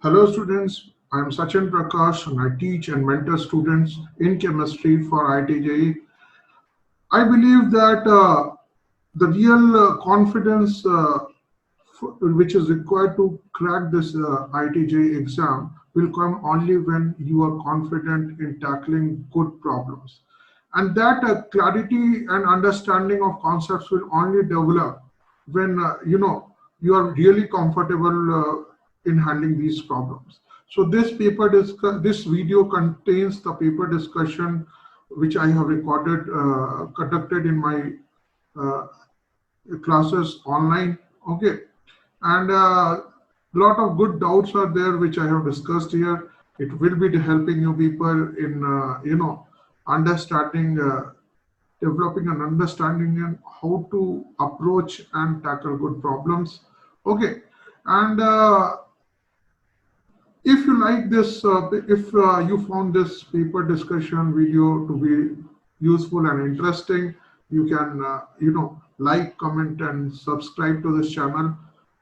Hello students, I am Sachin Prakash and I teach and mentor students in chemistry for IIT. I believe that the real confidence which is required to crack this IIT exam will come only when you are confident in tackling good problems. And that clarity and understanding of concepts will only develop when you are really comfortable in handling these problems. So this video contains the paper discussion which I have conducted in my uh, classes online. Okay, and a lot of good doubts are there which I have discussed here. It will be helping you people in understanding, developing an understanding in how to approach and tackle good problems. Okay, and if you like this, if you found this paper discussion video to be useful and interesting, you can, like, comment, and subscribe to this channel,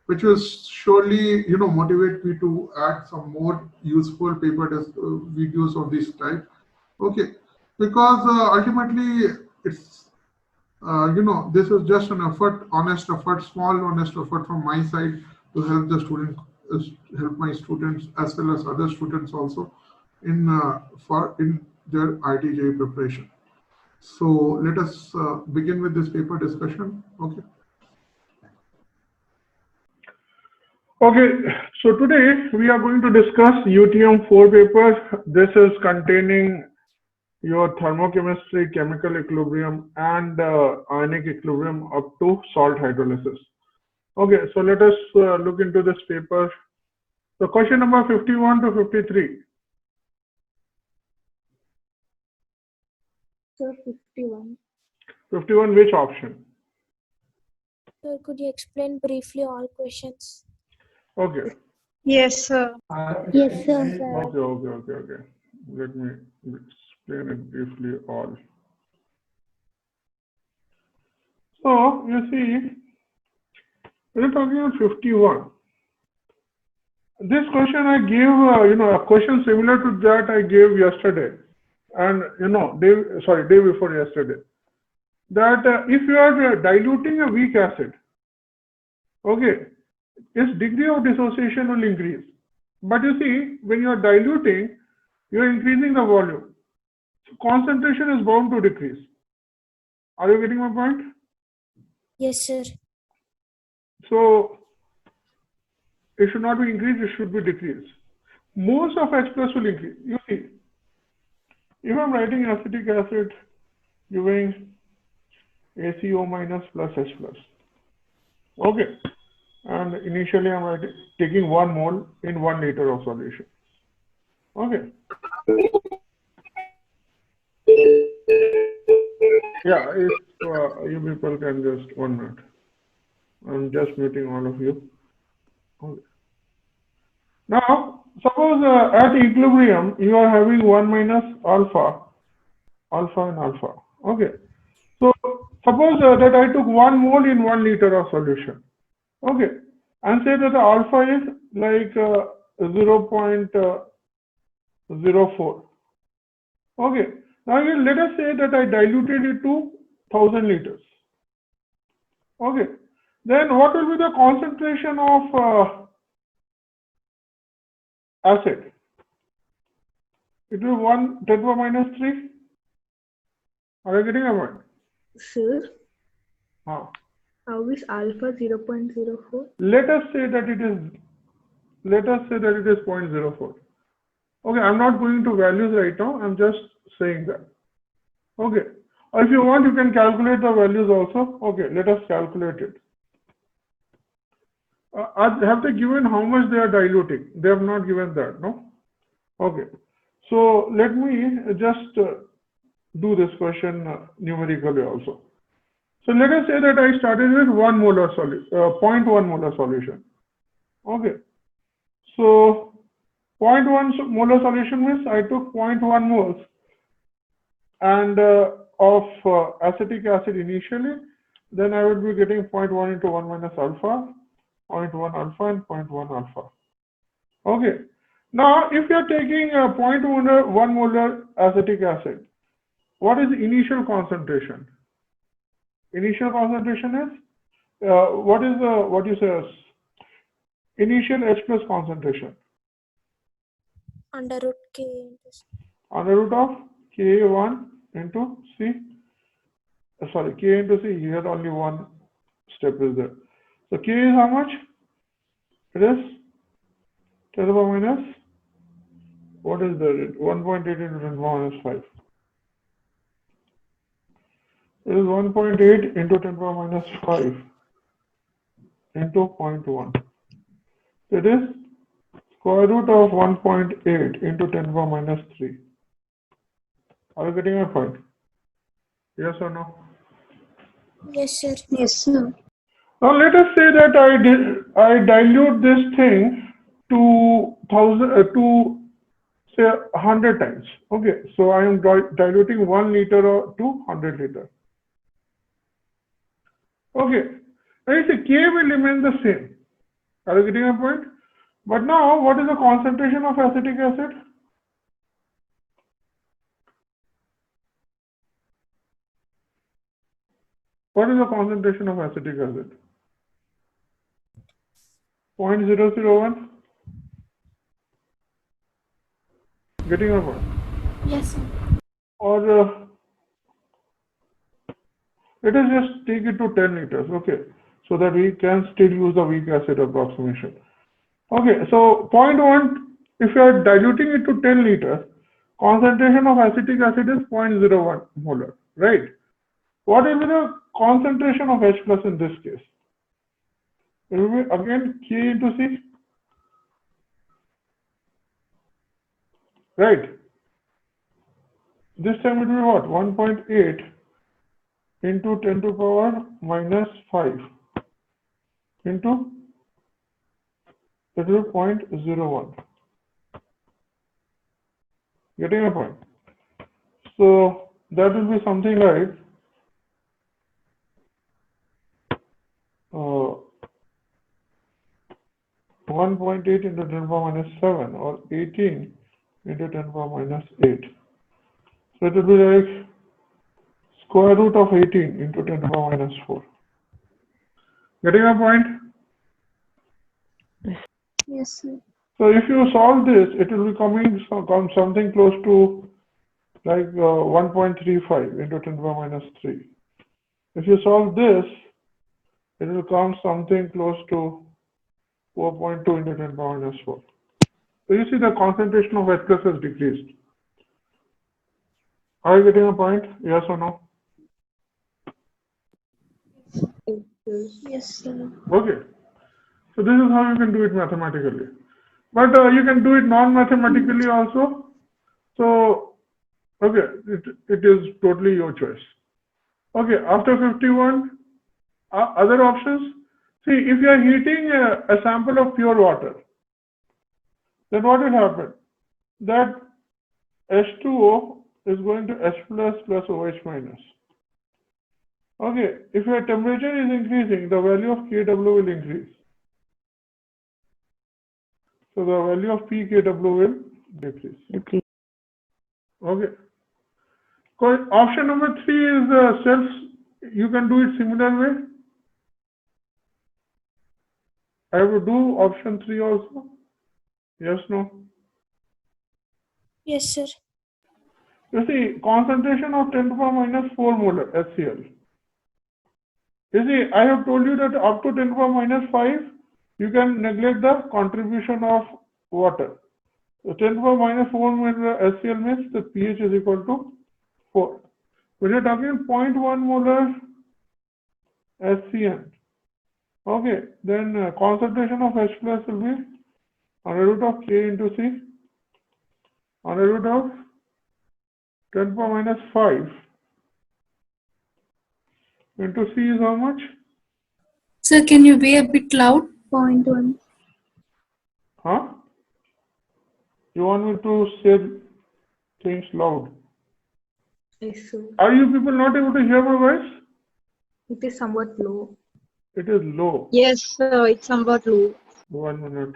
which will surely, motivate me to add some more useful videos of this type. Okay, because ultimately it's, this is just an effort, honest effort, small honest effort from my side to help the student, uh, help my students as well as other students also in their ITJ preparation. So let us begin with this paper discussion. Okay. Okay, so today we are going to discuss UTM 4 paper. This is containing your thermochemistry, chemical equilibrium, and ionic equilibrium up to salt hydrolysis. Okay, so let us look into this paper. So question number 51 to 53. Sir, 51. 51, which option? Sir, could you explain briefly all questions? Okay. Yes, sir. Yes, sir. Okay. Let me explain it briefly all. So you see, we're talking about 51. This question I gave, a question similar to that I gave yesterday, and day before yesterday. That if you are diluting a weak acid, okay, its degree of dissociation will increase. But you see, when you are diluting, you are increasing the volume. So concentration is bound to decrease. Are you getting my point? Yes, sir. So it should not be increased, it should be decreased. Moles of H plus will increase. You see, if I'm writing acetic acid giving ACO minus plus H plus. Okay. And initially I'm taking 1 mole in 1 liter of solution. Okay. Yeah, if you people can just 1 minute. I'm just muting all of you. Okay. Now, suppose at equilibrium, you are having 1 minus alpha and alpha. Okay. So, suppose that I took 1 mole in 1 liter of solution. Okay. And say that the alpha is like 0.04. Okay. Now, let us say that I diluted it to 1000 liters. Okay. Then what will be the concentration of acid? It will be 1 10 to the minus 3. Are you getting a point? Sir, How is alpha 0.04? Let us say that it is 0.04. Okay, I'm not going to values right now. I'm just saying that. Okay. Or if you want, you can calculate the values also. Okay, let us calculate it. Have they given how much they are diluting? They have not given that, no? Okay. So let me just do this question numerically also. So let us say that I started with 1 molar solution, 0.1 molar solution. Okay. So 0.1 molar solution means I took 0.1 moles and of acetic acid initially. Then I would be getting 0.1 into 1 minus alpha, 0.1 alpha and 0.1 alpha. Okay. Now, if you are taking a 0.1 molar acetic acid, what is the initial concentration? Initial concentration is what is the what you say initial H plus concentration Under root K into C. under root of K1 into C. Sorry, K into C. Here only one step is there. So K is how much? It is 10 to the power minus. What is the 1.8 into 10 to the power minus 5? It is 1.8 into 10 to the power minus 5 into 0.1. It is square root of 1.8 into 10 to the power minus 3. Are you getting my point? Yes or no? Yes, sir. Yes, sir. Now let us say that I dilute this thing to say 100 times. Okay, so I am diluting 1 liter to 100 liter. Okay, now you see K will remain the same. Are you getting my point? But now, what is the concentration of acetic acid? What is the concentration of acetic acid? 0.001. Getting my point? Yes, sir. Or let us just take it to 10 liters, okay, so that we can still use the weak acid approximation. Okay, so 0.1, if you are diluting it to 10 liters, concentration of acetic acid is 0.01 molar, right? What will be the concentration of H plus in this case? It will be again K into C, right? This time it will be what? 1.8 into 10 to the power minus 5 into that will be 0.01. Getting a point? So that will be something like 1.8 into 10 to the power minus 7 or 18 into 10 to the power minus 8. So it will be like square root of 18 into 10 to the power minus 4. Getting a point? Yes, sir. So if you solve this, it will be coming something close to like 1.35 into 10 to the power minus 3. If you solve this, it will come something close to 4.2 into 10 to the power minus 4. So you see the concentration of H plus has decreased. Are you getting a point? Yes or no? Yes, sir. Okay. So this is how you can do it mathematically. But you can do it non-mathematically also. So, okay, it is totally your choice. Okay, after 51, other options. See, if you are heating a sample of pure water, then what will happen? That H2O is going to H plus plus OH minus. Okay, if your temperature is increasing, the value of Kw will increase. So the value of pKw will decrease. Okay. Option number 3 is self. You can do it similar way. I will do option 3 also. Yes, no. Yes, sir. You see, concentration of 10 to the power minus 4 molar HCl. You see, I have told you that up to 10 to the power minus 5, you can neglect the contribution of water. So 10 to the power minus 4 molar HCl means the pH is equal to 4. When you're talking 0.1 molar HCl, okay, then concentration of H plus will be under root of K into C under root of 10 to the power minus 5 into C is how much? Sir, can you be a bit loud? 0.1. Huh? You want me to say things loud? Yes, sir. Are you people not able to hear my voice? It is somewhat low. It is low. Yes, sir. It's somewhat low. 1 minute.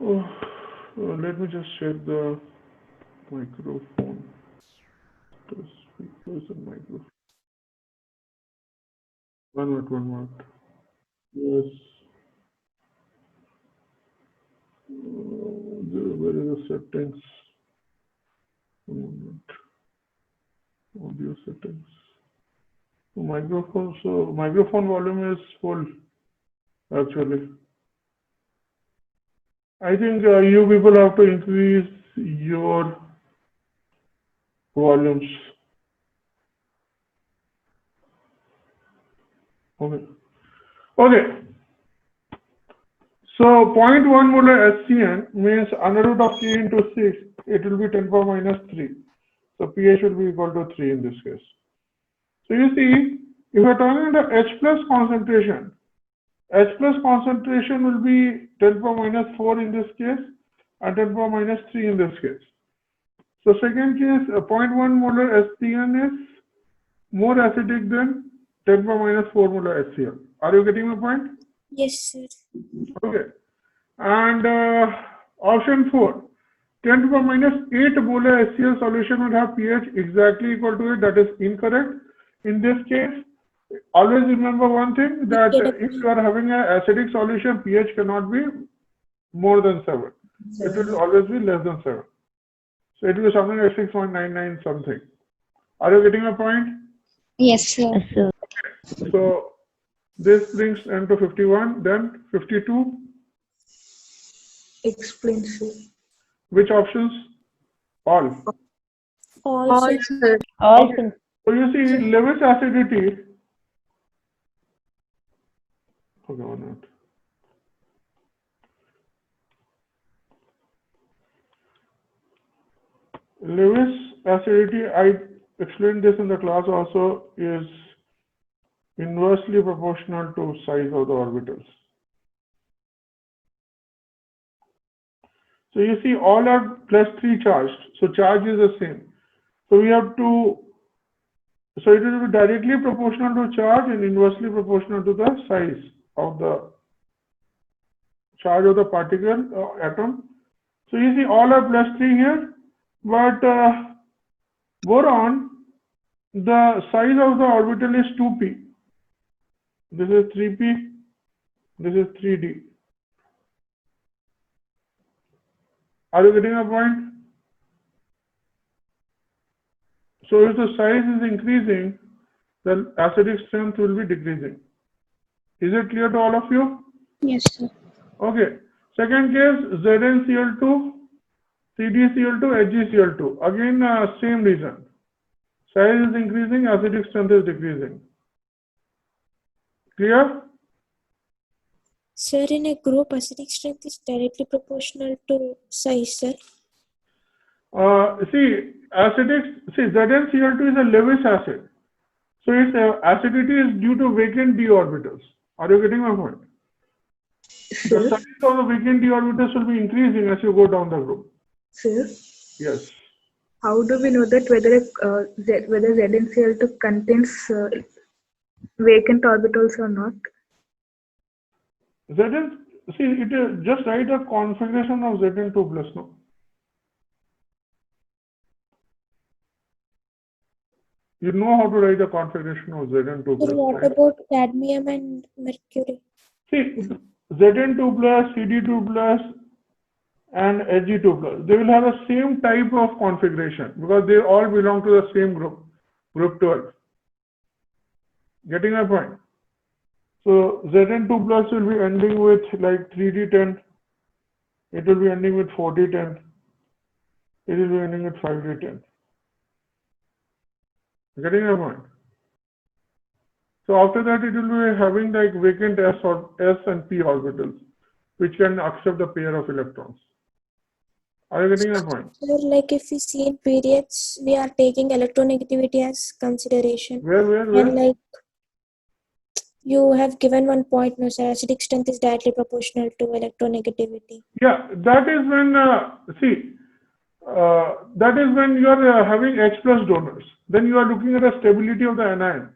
Let me just check the microphone. The speakers and microphone. 1 minute, 1 minute. Yes. Where is the settings? 1 minute. Audio settings. Microphone. So microphone volume is full. Actually, I think you people have to increase your volumes. Okay. Okay. So 0.1 molar SCN means under root of K into 6, it will be 10 power minus 3. So pH will be equal to 3 in this case. So you see, if you are talking about the H plus concentration will be 10 power minus 4 in this case and 10 power minus 3 in this case. So second case, 0.1 molar SCN is more acidic than 10 power minus 4 molar HCl. Are you getting my point? Yes, sir. Okay. And option 4, 10 to the minus 8 molar HCl solution will have pH exactly equal to it. That is incorrect. In this case, always remember one thing, that if you are having an acidic solution, pH cannot be more than 7. It will always be less than 7. So it will be something like 6.99 something. Are you getting a point? Yes, sir. So this brings n to 51, then 52. Explain, sir. Which options? All. All, sir. sir. Okay. So you see Lewis acidity. Okay, 1 minute. Lewis acidity, I explained this in the class also, is inversely proportional to size of the orbitals. So you see all are +3 charged, so charge is the same. So we have to, so it will be directly proportional to charge and inversely proportional to the size of the charge of the particle atom. So you see all are +3 here, but boron, the size of the orbital is 2p. This is 3p, this is 3d. Are you getting a point? So if the size is increasing, the acidic strength will be decreasing. Is it clear to all of you? Yes, sir. Okay. Second case, ZnCl2, CdCl2, HgCl2. Again, same reason. Size is increasing, acidic strength is decreasing. Clear? Sir, in a group, acidic strength is directly proportional to size, sir. ZnCl2 is a Lewis acid. So its acidity is due to vacant d orbitals. Are you getting my point? The Sir, size of the vacant d orbitals will be increasing as you go down the group. sir, Yes. how do we know that whether ZnCl2 contains vacant orbitals or not? It is just write a configuration of Zn2 plus, no? You know how to write a configuration of Zn2 Sir, plus, what right? about cadmium and mercury? See, Zn2 plus, Cd2 plus, and Hg2 plus, they will have the same type of configuration because they all belong to the same group, group 12. Getting my point? So Zn2 plus will be ending with like 3d10, it will be ending with 4d10, it will be ending with 5d10. Getting my point? So after that, it will be having like vacant S and P orbitals, which can accept the pair of electrons. Are you getting my point? Sir, like if we see in periods, we are taking electronegativity as consideration. Where? And like you have given one point, no, sir, acidic strength is directly proportional to electronegativity. Yeah, that is when, that is when you are having H plus donors. Then you are looking at the stability of the anion.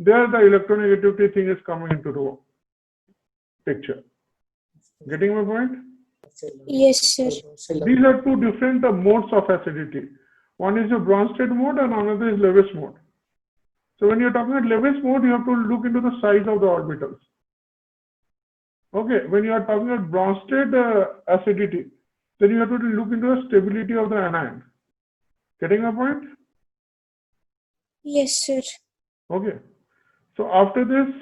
There the electronegativity thing is coming into the picture. Getting my point? Yes, sir. These are two different modes of acidity. One is the Bronsted mode and another is Lewis mode. So when you're talking about Lewis mode, you have to look into the size of the orbitals. Okay, when you are talking about Bronsted acidity, then you have to look into the stability of the anion. Getting a point? Yes, sir. Okay. So after this,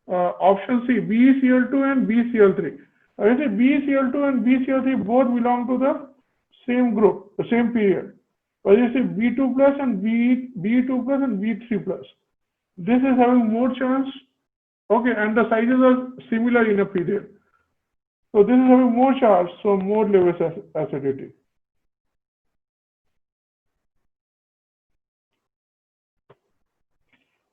option C, BeCl2 and BeCl3. I say BeCl2 and BeCl3 both belong to the same group, the same period. But you say B2 plus and B2 plus and B3 plus. This is having more chance. Okay, and the sizes are similar in a period. So this is having more charge, so more Lewis acidity.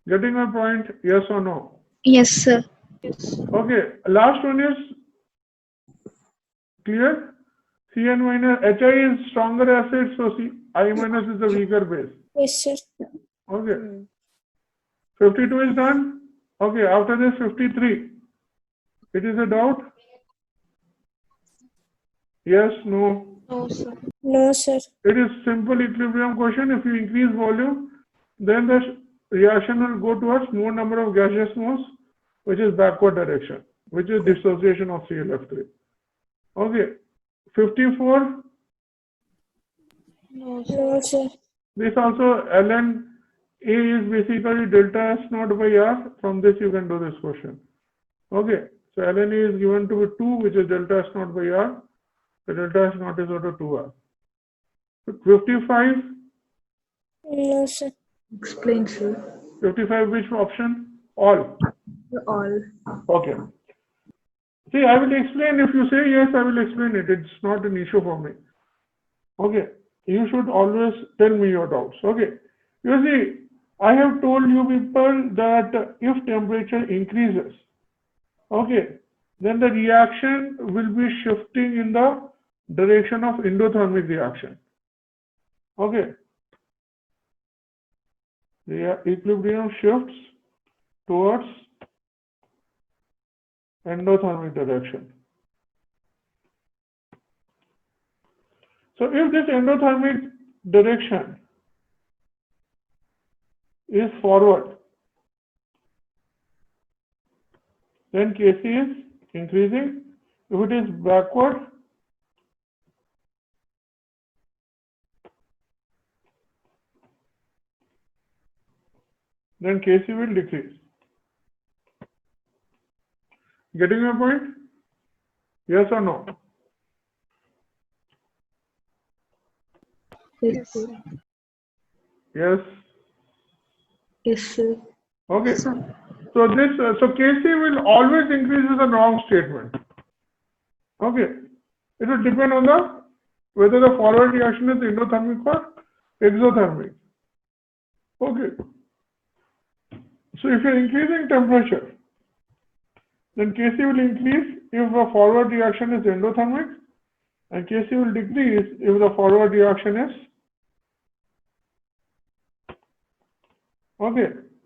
Getting my point? Yes or no? Yes, sir. Okay, last one is clear. Cn minus Hi is stronger acid, so I minus is the weaker base. Yes, sir. Okay. 52 is done. Okay, after this 53. It is a doubt? Yes, no. No, sir. No, sir. It is simple equilibrium question. If you increase volume, then the reaction will go towards more number of gaseous moles, which is backward direction, which is dissociation of ClF3. Okay, 54. No, No, sir. This also ln A is basically delta S naught by R. From this you can do this question. Okay, so ln A is given to be 2, which is delta S naught by R. The delta S naught is equal to 2R. 55. No, sir. Explain, sir. 55, which option? All. All. Okay. See, I will explain. If you say yes, I will explain it. It's not an issue for me. Okay. You should always tell me your doubts. Okay. You see, I have told you people that if temperature increases, okay, then the reaction will be shifting in the direction of endothermic reaction. Okay. The equilibrium shifts towards endothermic direction. So if this endothermic direction is forward, then Kc is increasing. If it is backward, then Kc will decrease. Getting my point? Yes or no? Yes, sir. Yes. Yes, sir. Okay. Sir. So this, so Kc will always increase is a wrong statement. Okay. It will depend on the whether the forward reaction is endothermic or exothermic. Okay. So if you're increasing temperature, then Kc will increase if the forward reaction is endothermic, and Kc will decrease if the forward reaction is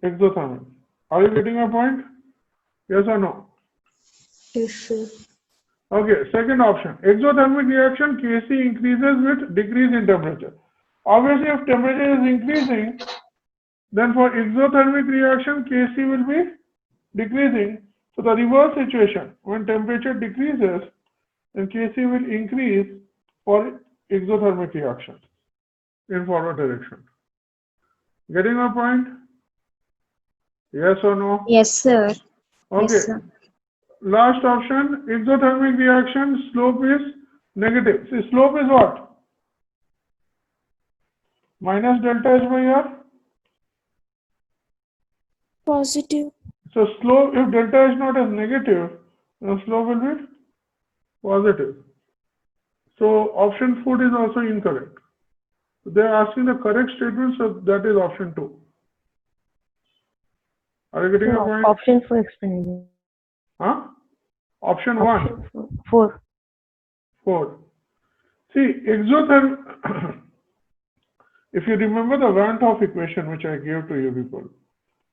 exothermic. Are you getting my point? Yes or no? Yes, sir. Okay, second option. Exothermic reaction, Kc increases with decrease in temperature. Obviously, if temperature is increasing, then for exothermic reaction, Kc will be decreasing. So the reverse situation, when temperature decreases, then Kc will increase for exothermic reaction in forward direction. Getting my point? Yes or no? Yes, sir. Okay. Yes, sir. Last option, exothermic reaction, slope is negative. See, slope is what? Minus delta H by R. Positive. So slope, if delta H naught is negative, then slope will be positive. So option 4 is also incorrect. They are asking the correct statement, so that is option 2. Are you getting a point? Option 4 explain. Huh? Option 1. Option 4. 4. See, exothermic, if you remember the Van 't Hoff equation which I gave to you people,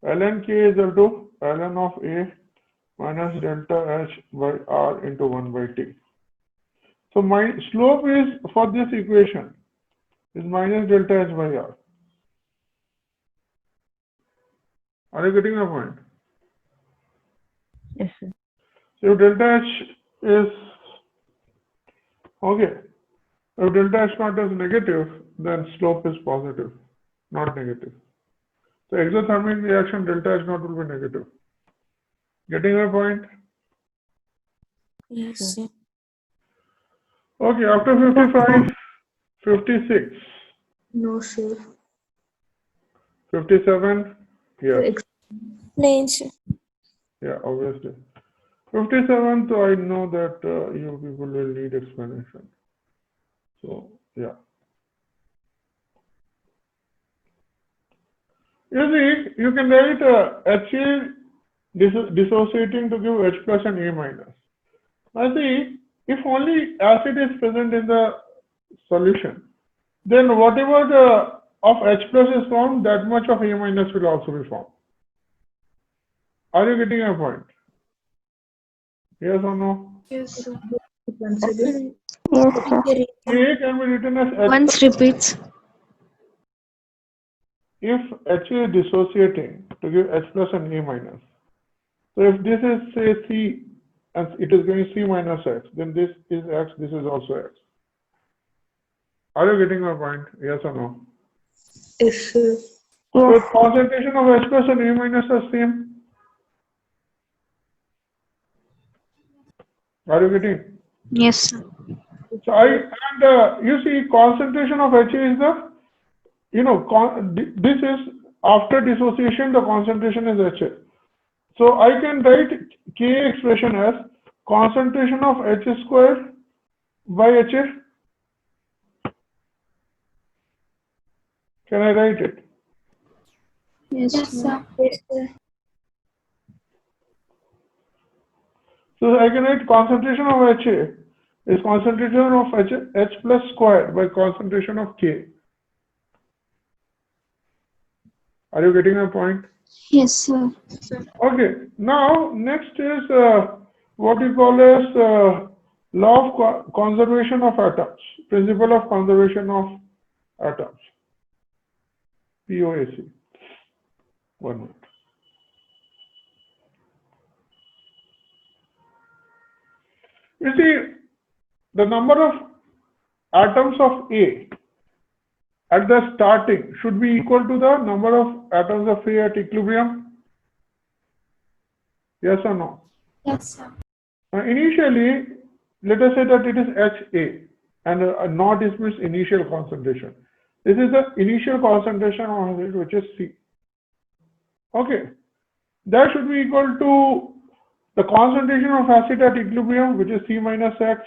ln K is equal to ln of A minus delta H by R into 1 by T. So my slope is for this equation is minus delta H by R. Are you getting my point? Yes, sir. So if delta H is okay, if delta H naught is negative, then slope is positive, not negative. So exothermic reaction delta H naught will be negative. Getting my point? Yes, sir. Okay, after 55, 56, No, sir. 57, yes, Plain, sir. yeah, obviously. 57, so I know that you people will need explanation. So, yeah. You see, you can write HA dissociating to give H plus and A minus. Now see, if only acid is present in the solution, then whatever of H plus is formed, that much of A minus will also be formed. Are you getting my point? Yes or no? Yes, sir. Once again. Yes, sir. Okay, A can be written as H Once repeats. if HA is dissociating to give H plus and A minus. So if this is say C and it is giving C minus X, then this is X, this is also X. Are you getting my point? Yes or no? Yes, sir. So Yes, concentration of H plus and A minus are same. Are you getting? Yes, sir. So you see concentration of HA is the, this is after dissociation the concentration is HA. So I can write Ka expression as concentration of H squared by HA. Can I write it? Yes, sir. yes, sir. So I can write concentration of HA is concentration of H plus squared by concentration of K. Are you getting my point? Yes, sir. Okay. Now next is what we call as law of conservation of atoms, principle of conservation of atoms, POAC. 1 minute. You see, the number of atoms of A at the starting should be equal to the number of atoms of A at equilibrium. Yes or no? Yes, sir. Initially, let us say that it is HA and naught is means initial concentration. This is the initial concentration of it, which is C. Okay, that should be equal to the concentration of acid at equilibrium, which is C minus X,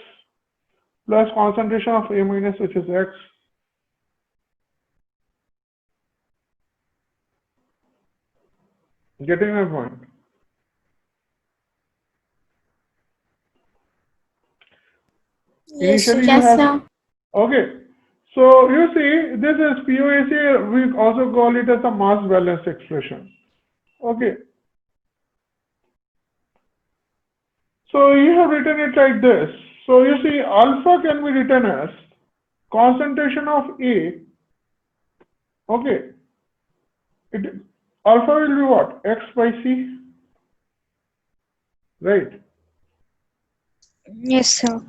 plus concentration of A minus, which is X. Getting my point? Yes, sir. Initially, you Yes, have. sir. Okay. So you see, this is POAC. We also call it as a mass balance expression. Okay. So you have written it like this. So you see, alpha can be written as concentration of A. Okay. Alpha will be what? X by C. Right. Yes, sir.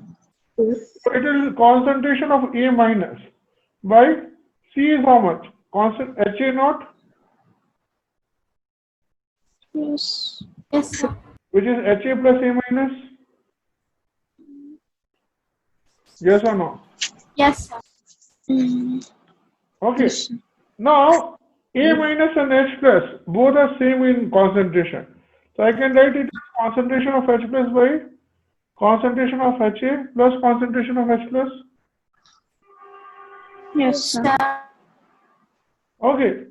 So it is concentration of A minus by C is how much? Constant HA naught, Yes. Yes, sir. which is HA plus A minus. Yes or no? Yes, sir. Mm. Okay. Yes, sir. Now A minus and H plus both are same in concentration. So I can write it as concentration of H plus by concentration of HA plus concentration of H plus. Yes, sir. Okay.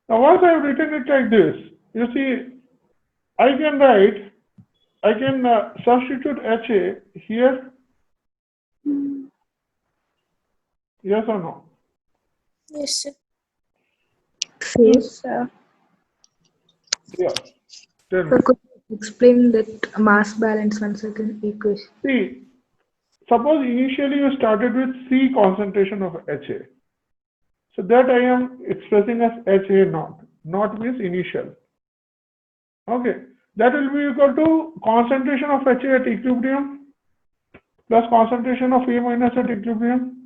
Now once I have written it like this, you see, I can substitute HA here. Yes or no? Yes, sir. Yes, sir. Yeah. Tell me. So could you explain that mass balance once again equation? See, suppose initially you started with C concentration of HA. So that I am expressing as HA naught. Naught means initial. Okay. That will be equal to concentration of HA at equilibrium plus concentration of A minus at equilibrium.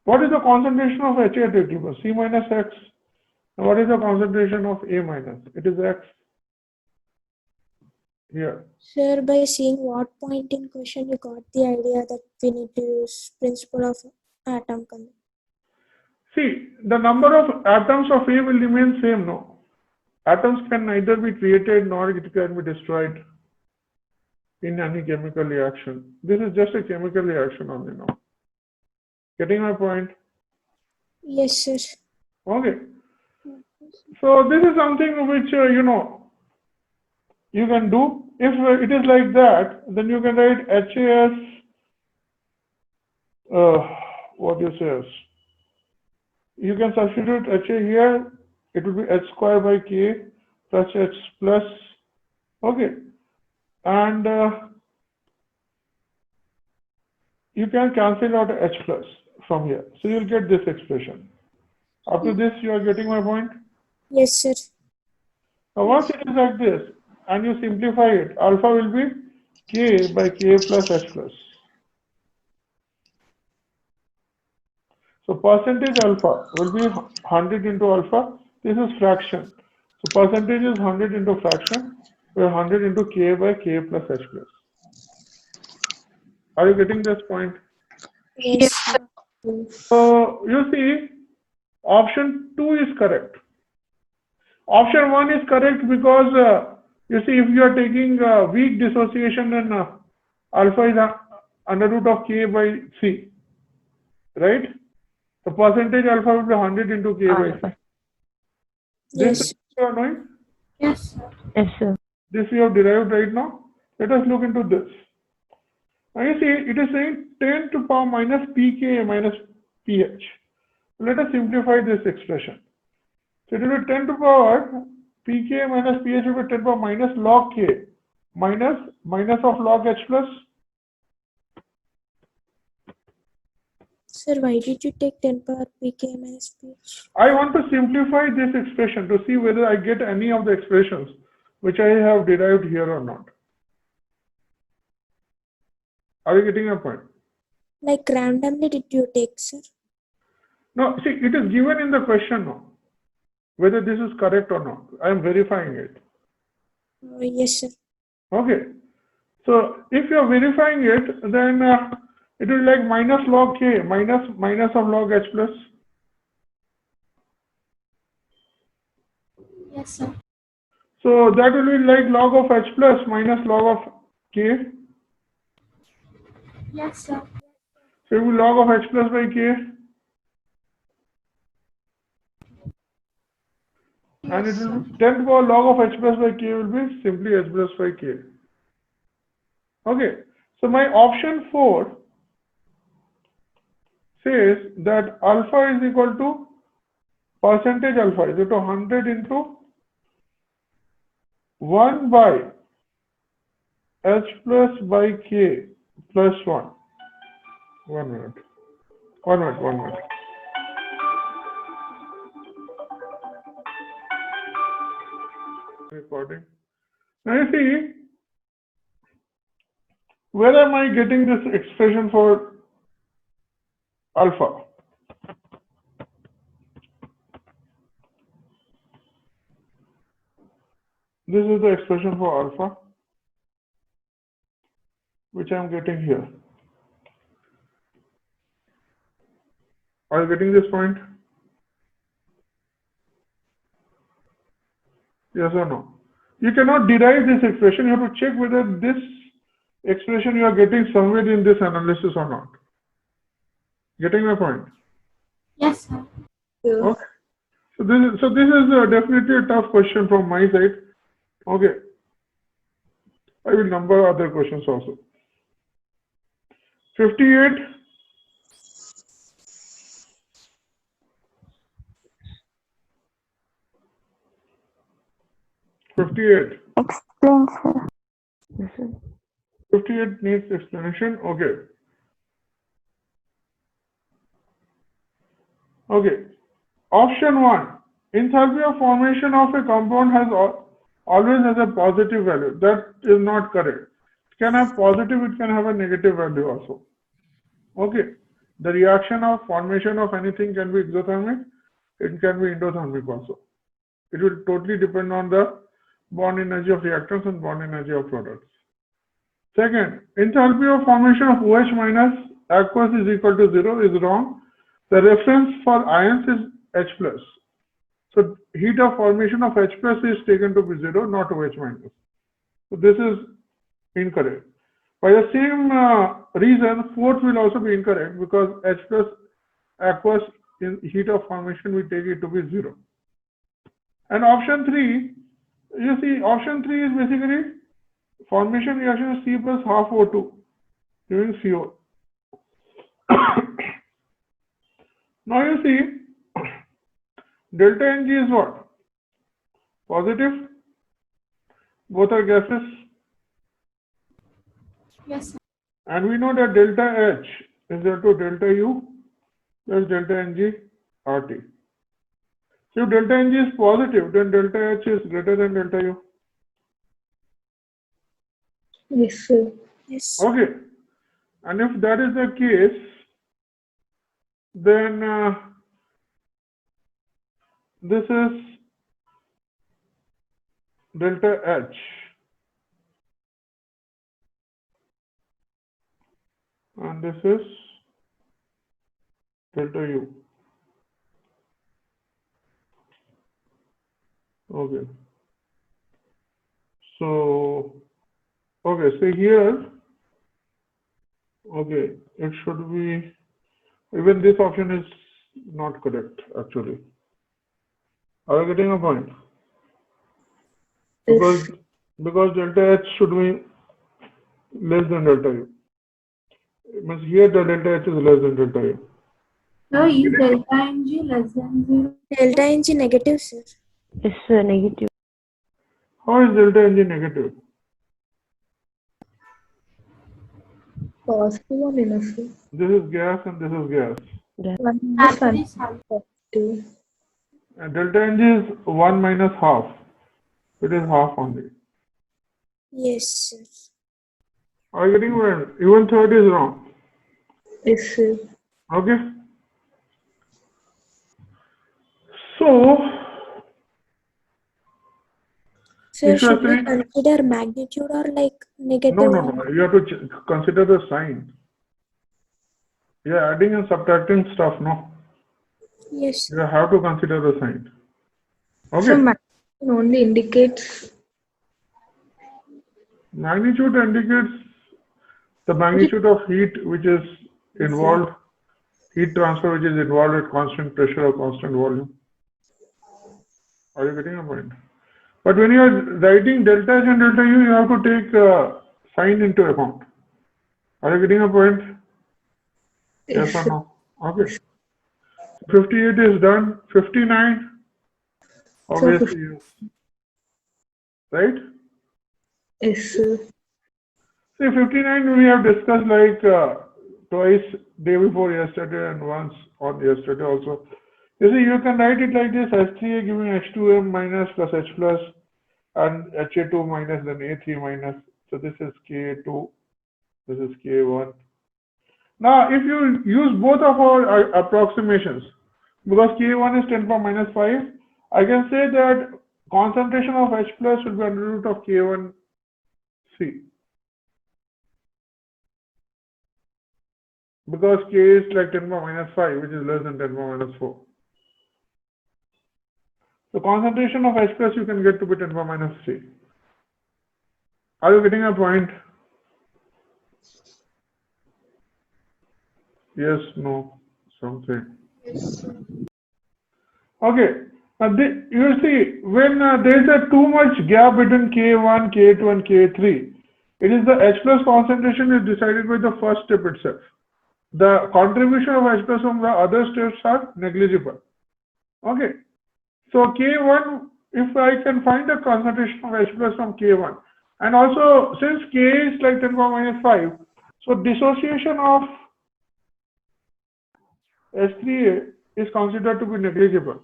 What is the concentration of HA at equilibrium? C minus X. And what is the concentration of A minus? It is X. Here. Sir, by seeing what point in question you got the idea that we need to use principle of atom conduction. See, the number of atoms of A will remain same, no? Atoms can neither be created nor it can be destroyed in any chemical reaction. This is just a chemical reaction only now. Getting my point? Yes, sir. Okay. So this is something which, you can do. If it is like that, then you can write HA as, what you say as, you can substitute HA here, it will be H square by K plus H plus, okay. And you can cancel out H plus from here. So you'll get this expression. Up to this, you are getting my point? Yes, sir. Now once it is like this, and you simplify it, alpha will be K by K plus H plus. So percentage alpha will be 100 into alpha. This is fraction. So percentage is 100 into fraction, where 100 into K by K plus H plus. Are you getting this point? Yes, sir. So you see, option 2 is correct. Option 1 is correct because you see, if you are taking weak dissociation, then alpha is under root of K by C, right? The percentage alpha will be 100 into K by C. This Yes. you are knowing? Yes, sir. Yes, sir. This we have derived right now. Let us look into this. Now you see, it is saying 10 to the power minus pK minus pH. Let us simplify this expression. So it will be 10 to the power pK minus pH will be 10 to the power minus log K minus of log H plus. Sir, why did you take 10 power pK minus pH? I want to simplify this expression to see whether I get any of the expressions which I have derived here or not. Are you getting a point? Like randomly did you take, sir? No, see, it is given in the question now, whether this is correct or not. I am verifying it. Yes, sir. Okay. So if you are verifying it, then it will be like minus log K minus of log H plus. Yes, sir. So that will be like log of H plus minus log of K. Yes, sir. So it will be log of H plus by K. And it will 10 to the power log of H plus by K will be simply H plus by K. Okay. So my option 4 says that alpha is equal to percentage alpha is equal to 100 into 1 by H plus by K plus 1. 1 minute. 1 minute, 1 minute. Recording. Now you see, where am I getting this expression for alpha? This is the expression for alpha, which I am getting here. Are you getting this point? Yes or no? You cannot derive this expression. You have to check whether this expression you are getting somewhere in this analysis or not. Getting my point? Yes, sir. Okay. So this is definitely a tough question from my side. Okay. I will number other questions also. 58. Explain, sir. Yes, sir. 58 needs explanation. Okay. Okay. Option 1. Enthalpy of formation of a compound always has a positive value. That is not correct. It can have positive, it can have a negative value also. Okay. The reaction of formation of anything can be exothermic, it can be endothermic also. It will totally depend on the bond energy of reactants and bond energy of products. Second, enthalpy of formation of OH minus aqueous is equal to 0 is wrong. The reference for ions is H plus. So heat of formation of H plus is taken to be 0, not OH minus. So this is incorrect. By the same reason, fourth will also be incorrect because H plus aqueous in heat of formation we take it to be 0. And option 3, you see option 3 is basically formation reaction of C plus half O2 giving CO. Now you see delta Ng is what? Positive. Both are gases. Yes, sir. And we know that delta H is equal to delta U plus delta Ng RT. So if delta Ng is positive, then delta H is greater than delta U. Yes, sir. Yes. Okay. And if that is the case, then this is delta H. And this is delta U. Okay. So, okay, so here, okay, it should be, even this option is not correct actually. Are you getting a point? Because delta H should be less than delta U. It means here the delta H is less than delta U. Sir, is delta Ng less than 0? Delta Ng negative, sir. Yes, sir, negative. How is delta Ng negative? Positive or minus? This is gas and this is gas. One minus Sulfur one is half. positive. And delta Ng is 1 minus half. It is half only. Yes, sir. Are you getting well? Even third is wrong. Yes, sir. Okay. So, Sir, if you are should we saying, consider magnitude or like negative no, one? you have to consider the sign. You are adding and subtracting stuff, no? Yes, You sir. have to consider the sign. So Okay. magnitude only indicates Magnitude indicates the magnitude of heat which is involved, heat transfer which is involved at constant pressure or constant volume. Are you getting a point? But when you are writing delta H and delta U, you have to take sign into account. Are you getting a point? Yes or sir. no? Okay. 58 is done. 59, So obviously, yes. Right? yes, sir. See, 59 we have discussed like twice day before yesterday and once on yesterday also. You see, you can write it like this: H3A giving H2M minus plus H plus and Ha2 minus then A3 minus. So this is Ka2, this is Ka1. Now, if you use both of our approximations, because Ka1 is 10 power minus 5, I can say that concentration of H plus will be under root of K1C. Because K is like 10 power minus 5, which is less than 10 power minus 4. So concentration of H plus you can get to be 10 power minus 3. Are you getting a point? Yes, no, something. Yes, sir. Okay. You see, when there is a too much gap between K1, K2 and K3, it is the H plus concentration is decided by the first step itself. The contribution of H plus from the other steps are negligible. Okay. So K1, if I can find the concentration of H plus from K1, And also, since K is like 10 power minus 5, so dissociation of S3A is considered to be negligible.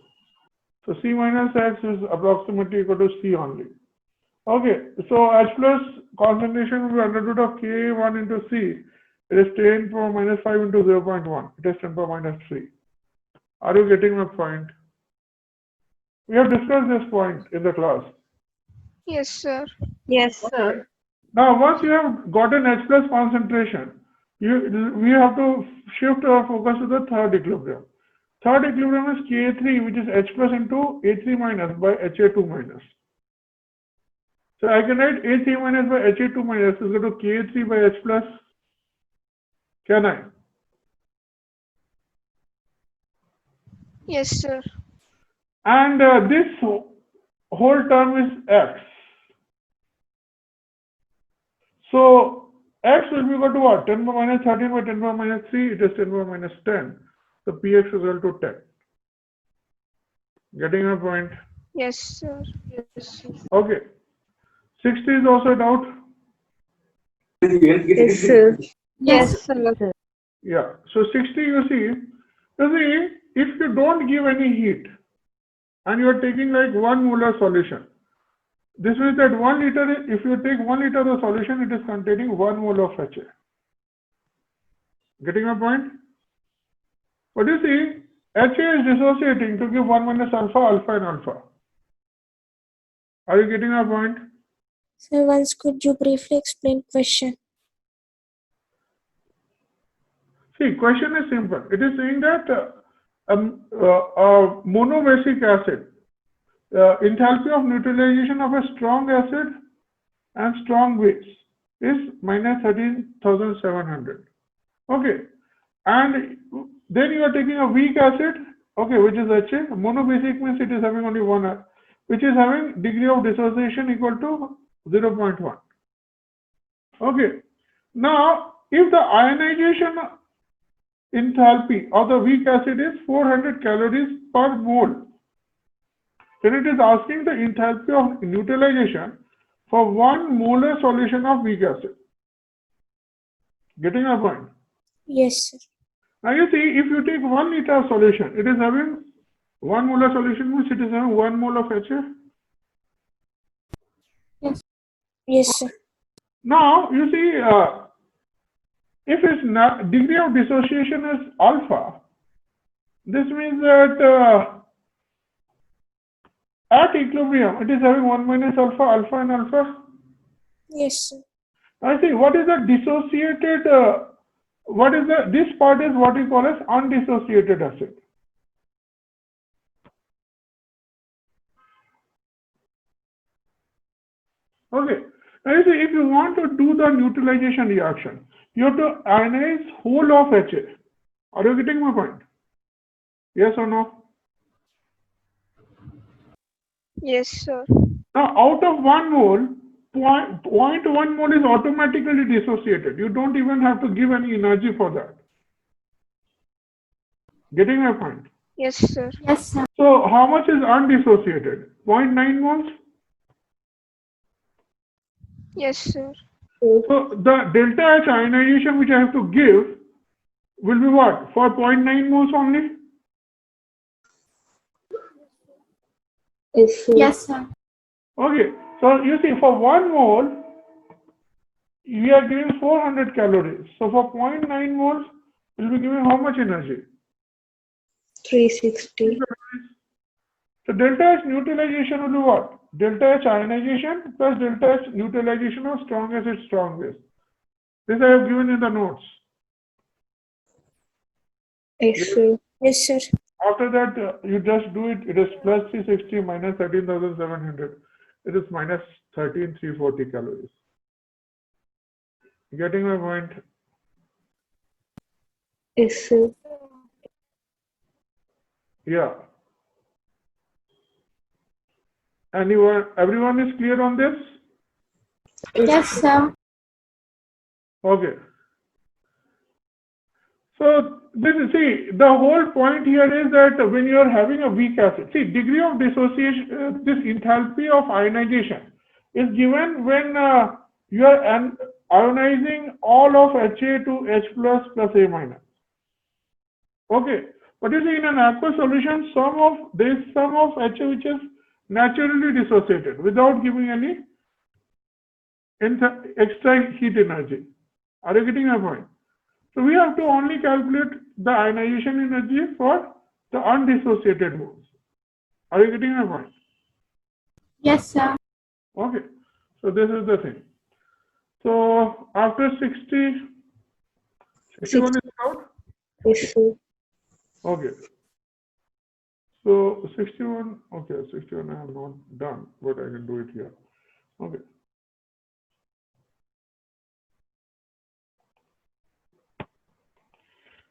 So C minus X is approximately equal to C only. Okay, so H plus concentration will be under root of K1 into C. It is 10 power minus 5 into 0.1. It is 10 power minus 3. Are you getting my point? We have discussed this point in the class. Yes, sir. Yes, sir. Now, once you have gotten H plus concentration, we have to shift our focus to the third equilibrium. Third equilibrium is Ka3, which is H plus into A3 minus by Ha2 minus. So I can write A3 minus by Ha2 minus is equal to Ka3 by H plus. Can I? Yes, sir. And this whole term is X. So X will be equal to what? 10 power minus 13 by 10 power minus 3. It is 10 power minus 10. So Px is equal to 10. Getting my point? Yes, sir. Yes. Okay. 60 is also a doubt. Yes, sir. Yes, sir. Yeah. So 60, you see, if you don't give any heat and you are taking like 1 molar solution, this means that 1 liter, if you take 1 liter of solution, it is containing 1 mole of HA. Getting my point? But you see, HA is dissociating to give 1 minus alpha, alpha and alpha. Are you getting my point? So once could you briefly explain question? See, question is simple. It is saying that monobasic acid, enthalpy of neutralization of a strong acid and strong base is minus 13,700. Okay. And then you are taking a weak acid, okay, which is HA. Monobasic means it is having only one, which is having degree of dissociation equal to 0.1. Okay. Now, if the ionization enthalpy of the weak acid is 400 calories per mole, then it is asking the enthalpy of neutralization for 1 molar solution of weak acid. Getting my point? Yes, sir. Now you see, if you take 1 liter of solution, it is having 1 molar solution means it is having 1 mole of HA. Yes, sir. Now you see, if its degree of dissociation is alpha, this means that at equilibrium it is having 1 minus alpha, alpha and alpha. Yes, sir. I see what is the dissociated, this part is what we call as undissociated acid. Okay. Now you see, if you want to do the neutralization reaction, you have to ionize whole of HA. Are you getting my point? Yes or no? Yes, sir. Now, out of 1 mole, 0.1 mole is automatically dissociated. You don't even have to give any energy for that. Getting my point? Yes, sir. Yes, sir. So, how much is undissociated? 0.9 moles? Yes, sir. So, the delta H ionization which I have to give will be what? For 0.9 moles only? Yes, sir. Yes, sir. Okay. So, you see, for 1 mole, we are giving 400 calories. So, for 0.9 moles, we'll be giving how much energy? 360. So delta H neutralization will be what? Delta H ionization plus delta H neutralization of strong acid, strong base. This I have given in the notes. Yes, sir. Yes, sir. After that, you just do it. It is plus 360 minus 13,700. It is minus 13,340 calories. Getting my point? Yes, sir. Yeah. Everyone is clear on this? Yes, sir. Okay. So this is, see, the whole point here is that when you are having a weak acid, see, degree of dissociation, this enthalpy of ionization is given when you are ionizing all of Ha to H plus plus A minus. Okay, but you see in an aqueous solution, there is some of Ha which is naturally dissociated without giving any extra heat energy. Are you getting my point? So we have to only calculate the ionization energy for the undissociated modes. Are you getting my point? Yes, sir. Okay, so this is the thing. So after 61 is out? Yes, sir. Okay. So 61, okay, 61 I have not done, but I can do it here. Okay.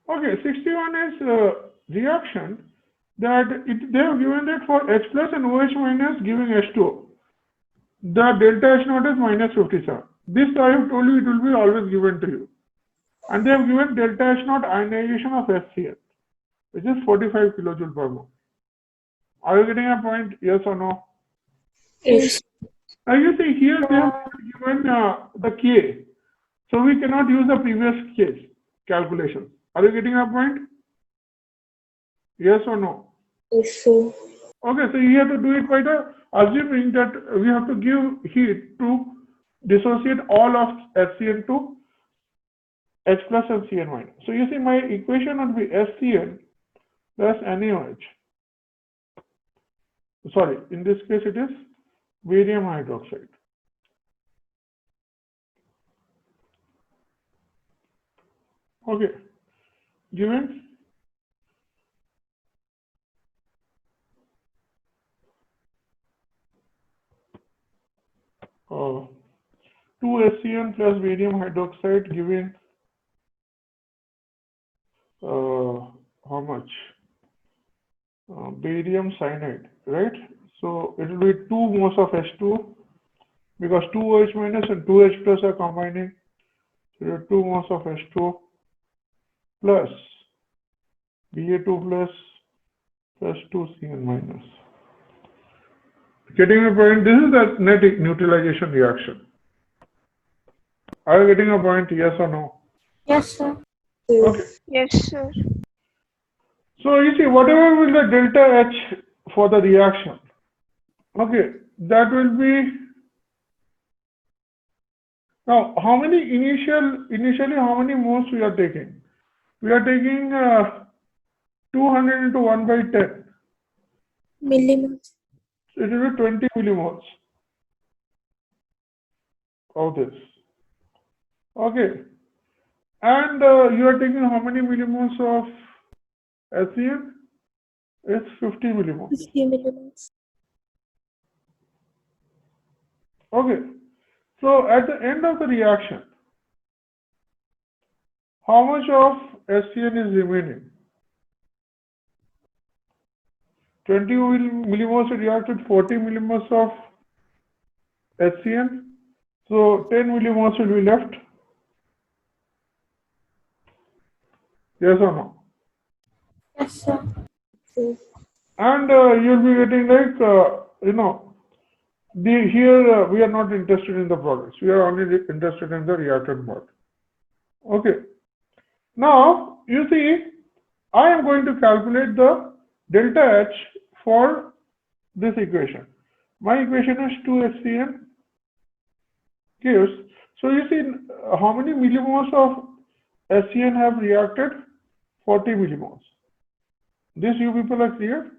Okay, 61 is reaction that they have given that for H plus and OH minus giving H2O. The delta H naught is minus 57. This I have told you it will be always given to you. And they have given delta H naught ionization of HCl, which is 45 kilojoule per mole. Are you getting a point? Yes or no? Yes. Now you see here they have given the K. So we cannot use the previous case calculation. Are you getting a point? Yes or no? Yes, sir. Okay, so you have to do it by the assuming that we have to give heat to dissociate all of HCl to H plus and Cn minus. So you see my equation would be HCl plus NaOH. Sorry, in this case it is barium hydroxide. Okay, given 2 HCl plus barium hydroxide given how much? Barium cyanide, right? So it will be 2 moles of H2 because 2 OH minus and 2 H plus are combining. So you have 2 moles of H2 plus Ba2 plus 2 Cn minus. Getting a point? This is the net neutralization reaction. Are you getting a point? Yes or no? Yes, sir. Okay. Yes, sir. So you see, whatever will the delta H for the reaction, okay, that will be. Now, how many initially how many moles we are taking? We are taking 200 into 1 by 10. Millimoles. So it will be 20 millimoles of this. Okay. And you are taking how many millimoles of HCl? It's 50 millimoles. 50 millimoles. Okay. So at the end of the reaction, how much of HCl is remaining? 20 millimoles reacted 40 millimoles of HCl. So 10 millimoles will be left. Yes or no? Yes, sir. And you'll be getting like, here we are not interested in the products. We are only interested in the reactant part. Okay. Now, you see, I am going to calculate the delta H for this equation. My equation is 2HCl gives. So you see, how many millimoles of HCl have reacted? 40 millimoles. This you people are clear?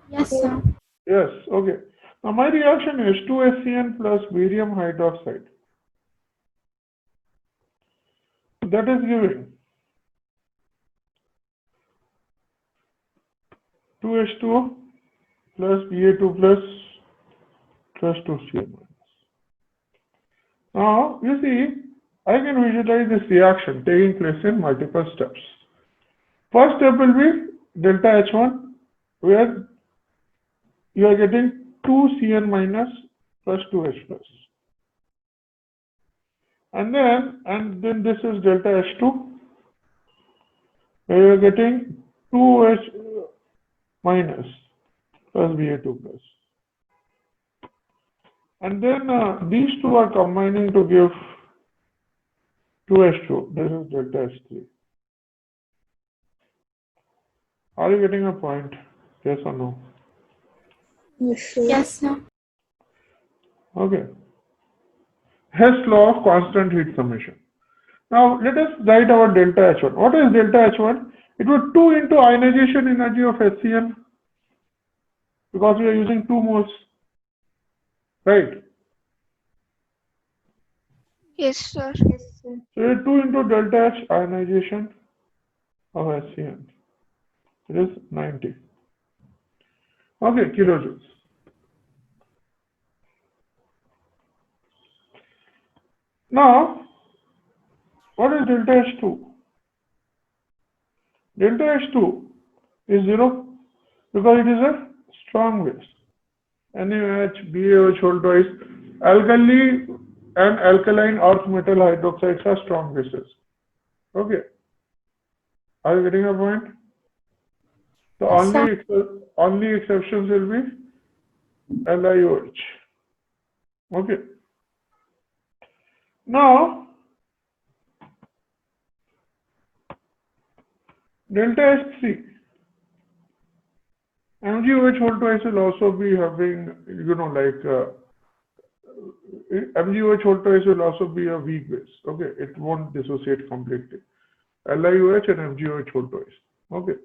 Yes, sir. Yes, okay. Now my reaction is 2HCl plus barium hydroxide. That is giving 2H2O plus Ba2 plus 2Cl minus. Now, you see, I can visualize this reaction taking place in multiple steps. First step will be delta H1, where you are getting 2Cn minus plus 2H plus. And then this is delta H2, where you are getting 2H minus plus Ba2 plus. And then these two are combining to give 2H2. This is delta H3. Are you getting a point? Yes or no? Yes, sir. Yes, sir. Okay. Hess law of constant heat summation. Now let us write our delta H1. What is delta H1? It was 2 into ionization energy of HCl because we are using 2 moles, right? Yes, sir. So it is 2 into delta H ionization of HCl. It is 90. Okay, kilojoules. Now, what is delta H2? Delta H2 is 0 because it is a strong base. NaOH, BaOH whole twice. Alkali and alkaline earth metal hydroxides are strong bases. Okay. Are you getting a point? The only exceptions will be LiOH. Okay. Now, delta H3. MgOH whole twice will also be having, MgOH whole twice will also be a weak base. Okay, it won't dissociate completely. LiOH and MgOH whole twice. Okay.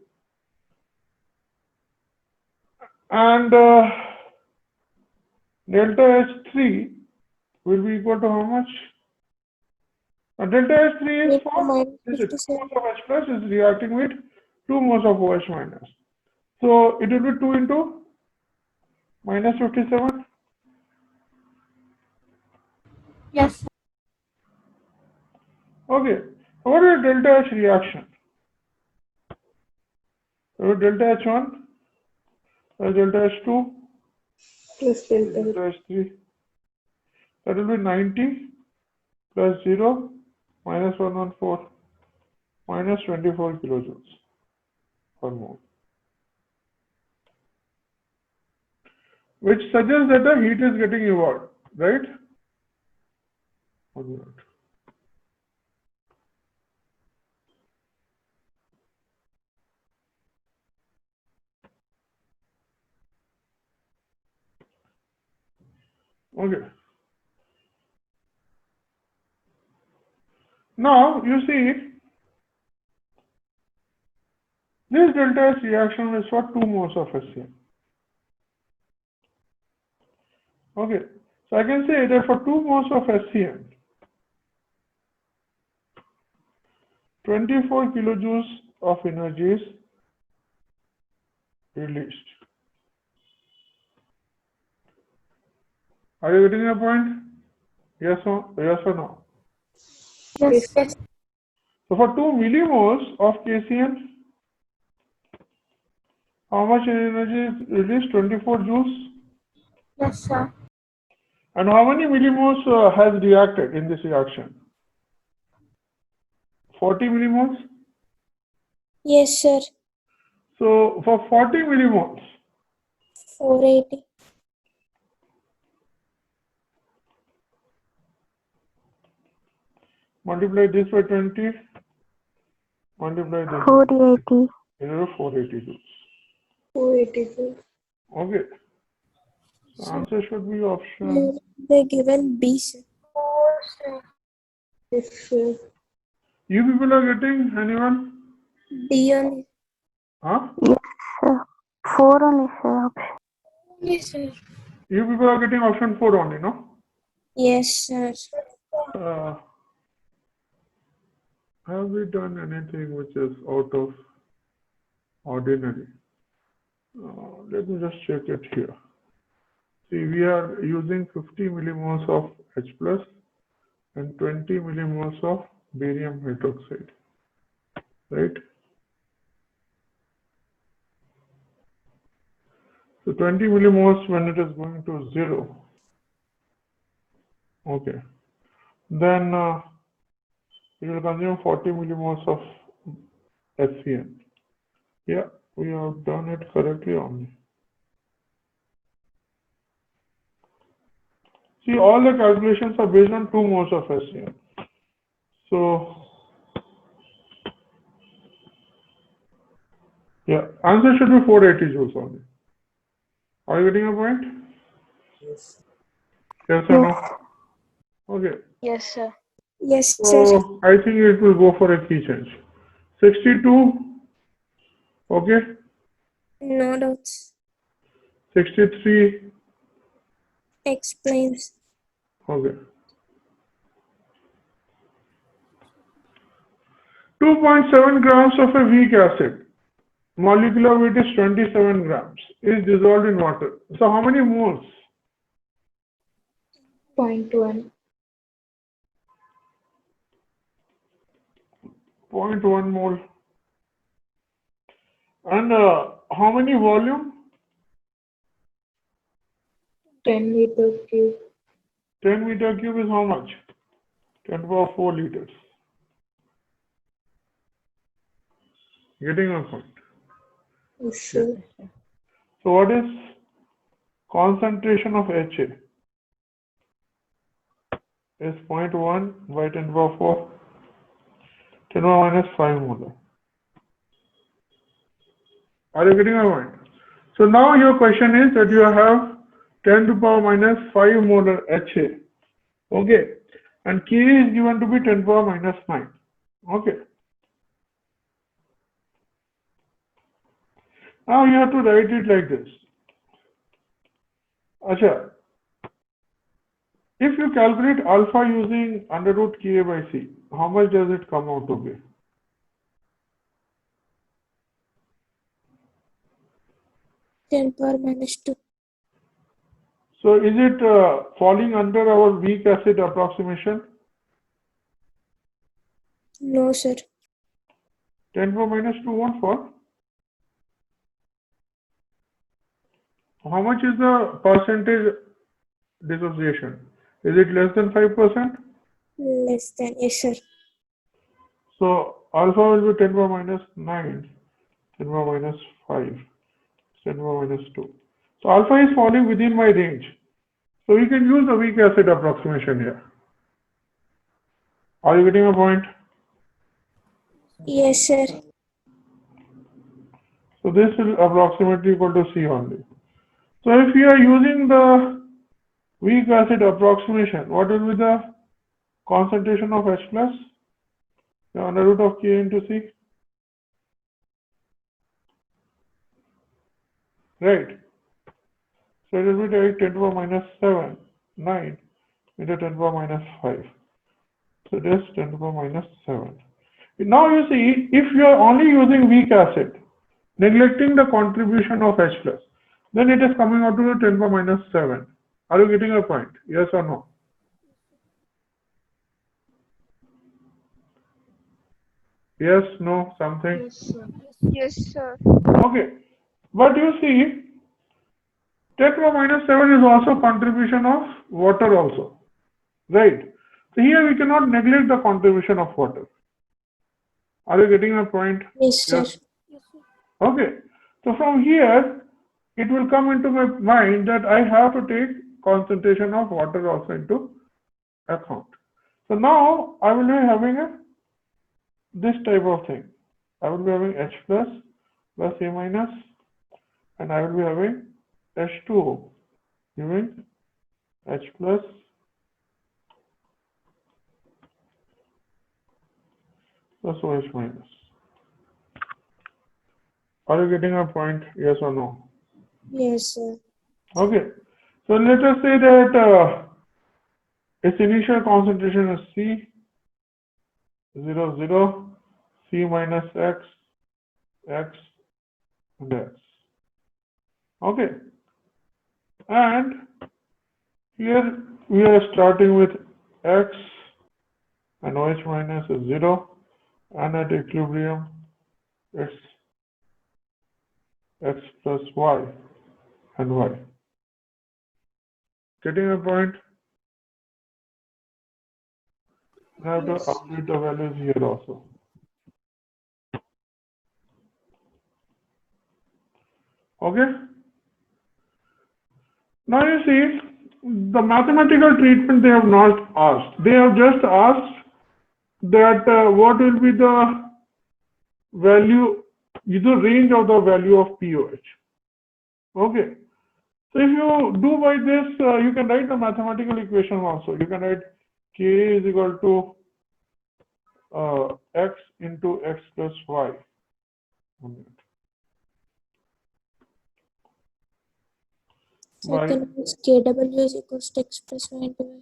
And delta H3 will be equal to how much? Delta H3 is 4. This is 2 moles of H plus is reacting with 2 moles of OH minus. So it will be 2 into minus 57. Yes, sir. Okay. What is delta H reaction? So delta H1 plus delta H2 Plus delta. delta H3. That will be 90 plus 0 minus 114 minus 24 kilojoules per mole. Which suggests that the heat is getting evolved, right? Or not? Okay. Now you see this delta H reaction is for 2 moles of HCl. Okay. So I can say that for 2 moles of HCl, 24 kilojoules of energy is released. Are you getting a point? Yes or no? Yes, sir. So for 2 millimoles of KCl, how much energy is released? 24 joules. Yes, sir. And how many millimoles has reacted in this reaction? 40 millimoles. Yes, sir. So for 40 millimoles, 480. multiply this by 20, multiply this by 480. 480 joules. 482. Okay. So answer should be option. They given B, sir. Yes, sir. You people are getting anyone? D only. Huh? Yes, sir. 4 only, sir. Yes, sir. You people are getting option 4 only, no? Yes, sir. Have we done anything which is out of ordinary? Let me just check it here. See, we are using 50 millimoles of H plus and 20 millimoles of barium hydroxide, right? So 20 millimoles when it is going to 0, okay, then we will consume 40 millimoles of HCl. Yeah, we have done it correctly only. See, all the calculations are based on 2 moles of HCl. So, yeah, answer should be 480 joules only. Are you getting a point? Yes. Yes or no? Yes. Okay. Yes, sir. Yes, sir. So, I think it will go for a key change. 62, okay. No doubts. 63, Explains. okay. 2.7 grams of a weak acid, molecular weight is 27 grams, is dissolved in water. So how many moles? 0.1. 0.1 mole. And how many volume? 10 meter cube. 10 meter cube is how much? 10 to the power 4 liters. Getting a point. Yes, sir. So what is concentration of HA? Is 0.1 by 10 to the power 4, 10 to the power minus 5 molar. Are you getting my point? So now your question is that you have 10 to the power minus 5 molar HA. Okay. And K is given to be 10 to the power minus 9. Okay. Now you have to write it like this. Acha. If you calculate alpha using under root Ka by C, how much does it come out to be? Ten power minus 2. So is it falling under our weak acid approximation? No, sir. 10 to the power minus 2 won't fall. How much is the percentage dissociation? Is it less than 5%? Less than. Yes, sir. So alpha will be 10 to the power minus 9, 10 to the power minus 5, 10 to the power minus 2. So alpha is falling within my range. So we can use the weak acid approximation here. Are you getting a point? Yes, sir. So this will approximately equal to C only. So if we are using the weak acid approximation, what will be the concentration of H plus? The under root of K into C. Right. So it will be like 10 to the power minus 7, 9 into 10 to the power minus 5. So this 10 to the power minus 7. Now you see, if you are only using weak acid, neglecting the contribution of H plus, then it is coming out to the 10 to the power minus 7. Are you getting a point? Yes or no? Yes, no, something? Yes, sir. Yes, sir. Okay. But you see, 10 to the power minus 7 is also contribution of water also. Right? So here we cannot neglect the contribution of water. Are you getting a point? Yes, sir. Yes. Okay. So from here, it will come into my mind that I have to take concentration of water also into account. So now I will be having this type of thing. I will be having H plus A minus, and I will be having H2O giving H plus OH minus. Are you getting a point? Yes or no? Yes, sir. Okay. So let us say that its initial concentration is C 0 0, C minus X, X, and X. Okay. And here we are starting with X and OH minus is 0, and at equilibrium it's X plus Y and Y. Getting a point? I have to update the values here also. Okay? Now you see, the mathematical treatment they have not asked. They have just asked that what will be the value, the range of the value of POH. Okay. So if you do by this, you can write the mathematical equation also. You can write K is equal to X into X plus Y. 1 minute. Second is KW is equals to X plus Y into Y.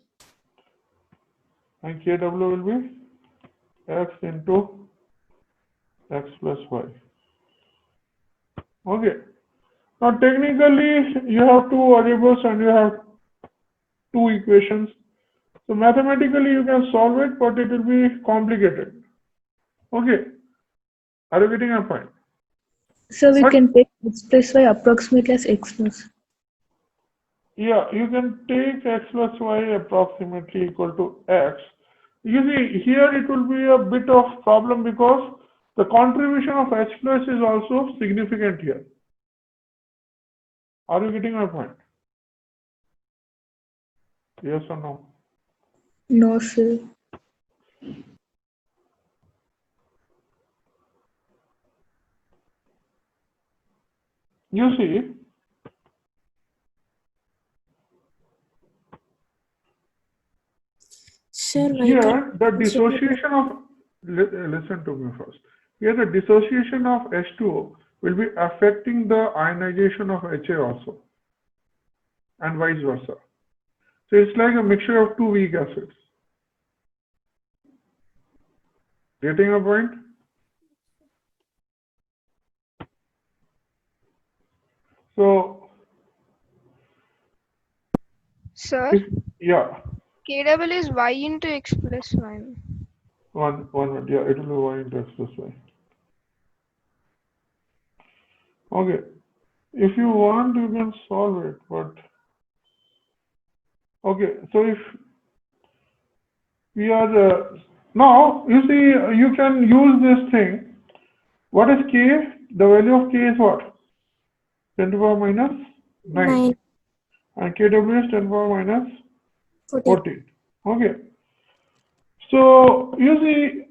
And KW will be X into X plus Y. Okay. Now technically you have two variables and you have two equations. So mathematically you can solve it, but it will be complicated. Okay. Are you getting a point? So we But can take X plus Y approximately as X plus. yeah, you can take X plus Y approximately equal to X. You see, here it will be a bit of problem because the contribution of H plus is also significant here. Are you getting my point? Yes or no? No, sir. You see, Sir, why here can't the we consider dissociation of, listen to me first. Here the dissociation of H2O will be affecting the ionization of HA also, and vice versa. So it's like a mixture of two weak acids. Getting a point? So, Sir, yeah, KW is Y into X plus Y. one minute. Yeah, it will be Y into X plus Y. Okay. If you want, you can solve it, but okay. So if we are now, you see, you can use this thing. What is K? The value of K is what? 10 to the power minus 9. 9, And KW is 10 to the power minus 14? 14. Okay. So you see,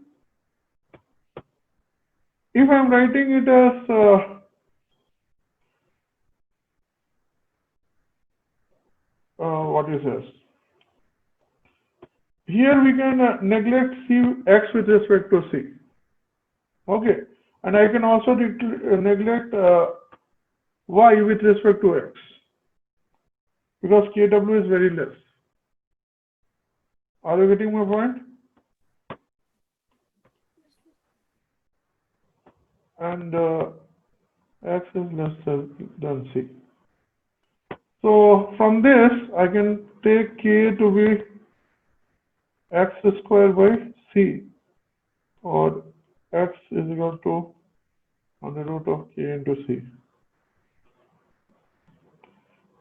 if I'm writing it as what is this? Here we can neglect X with respect to C. Okay. And I can also neglect Y with respect to X, because KW is very less. Are you getting my point? And X is less than C. So from this, I can take K to be X square by C, or X is equal to under root of K into C.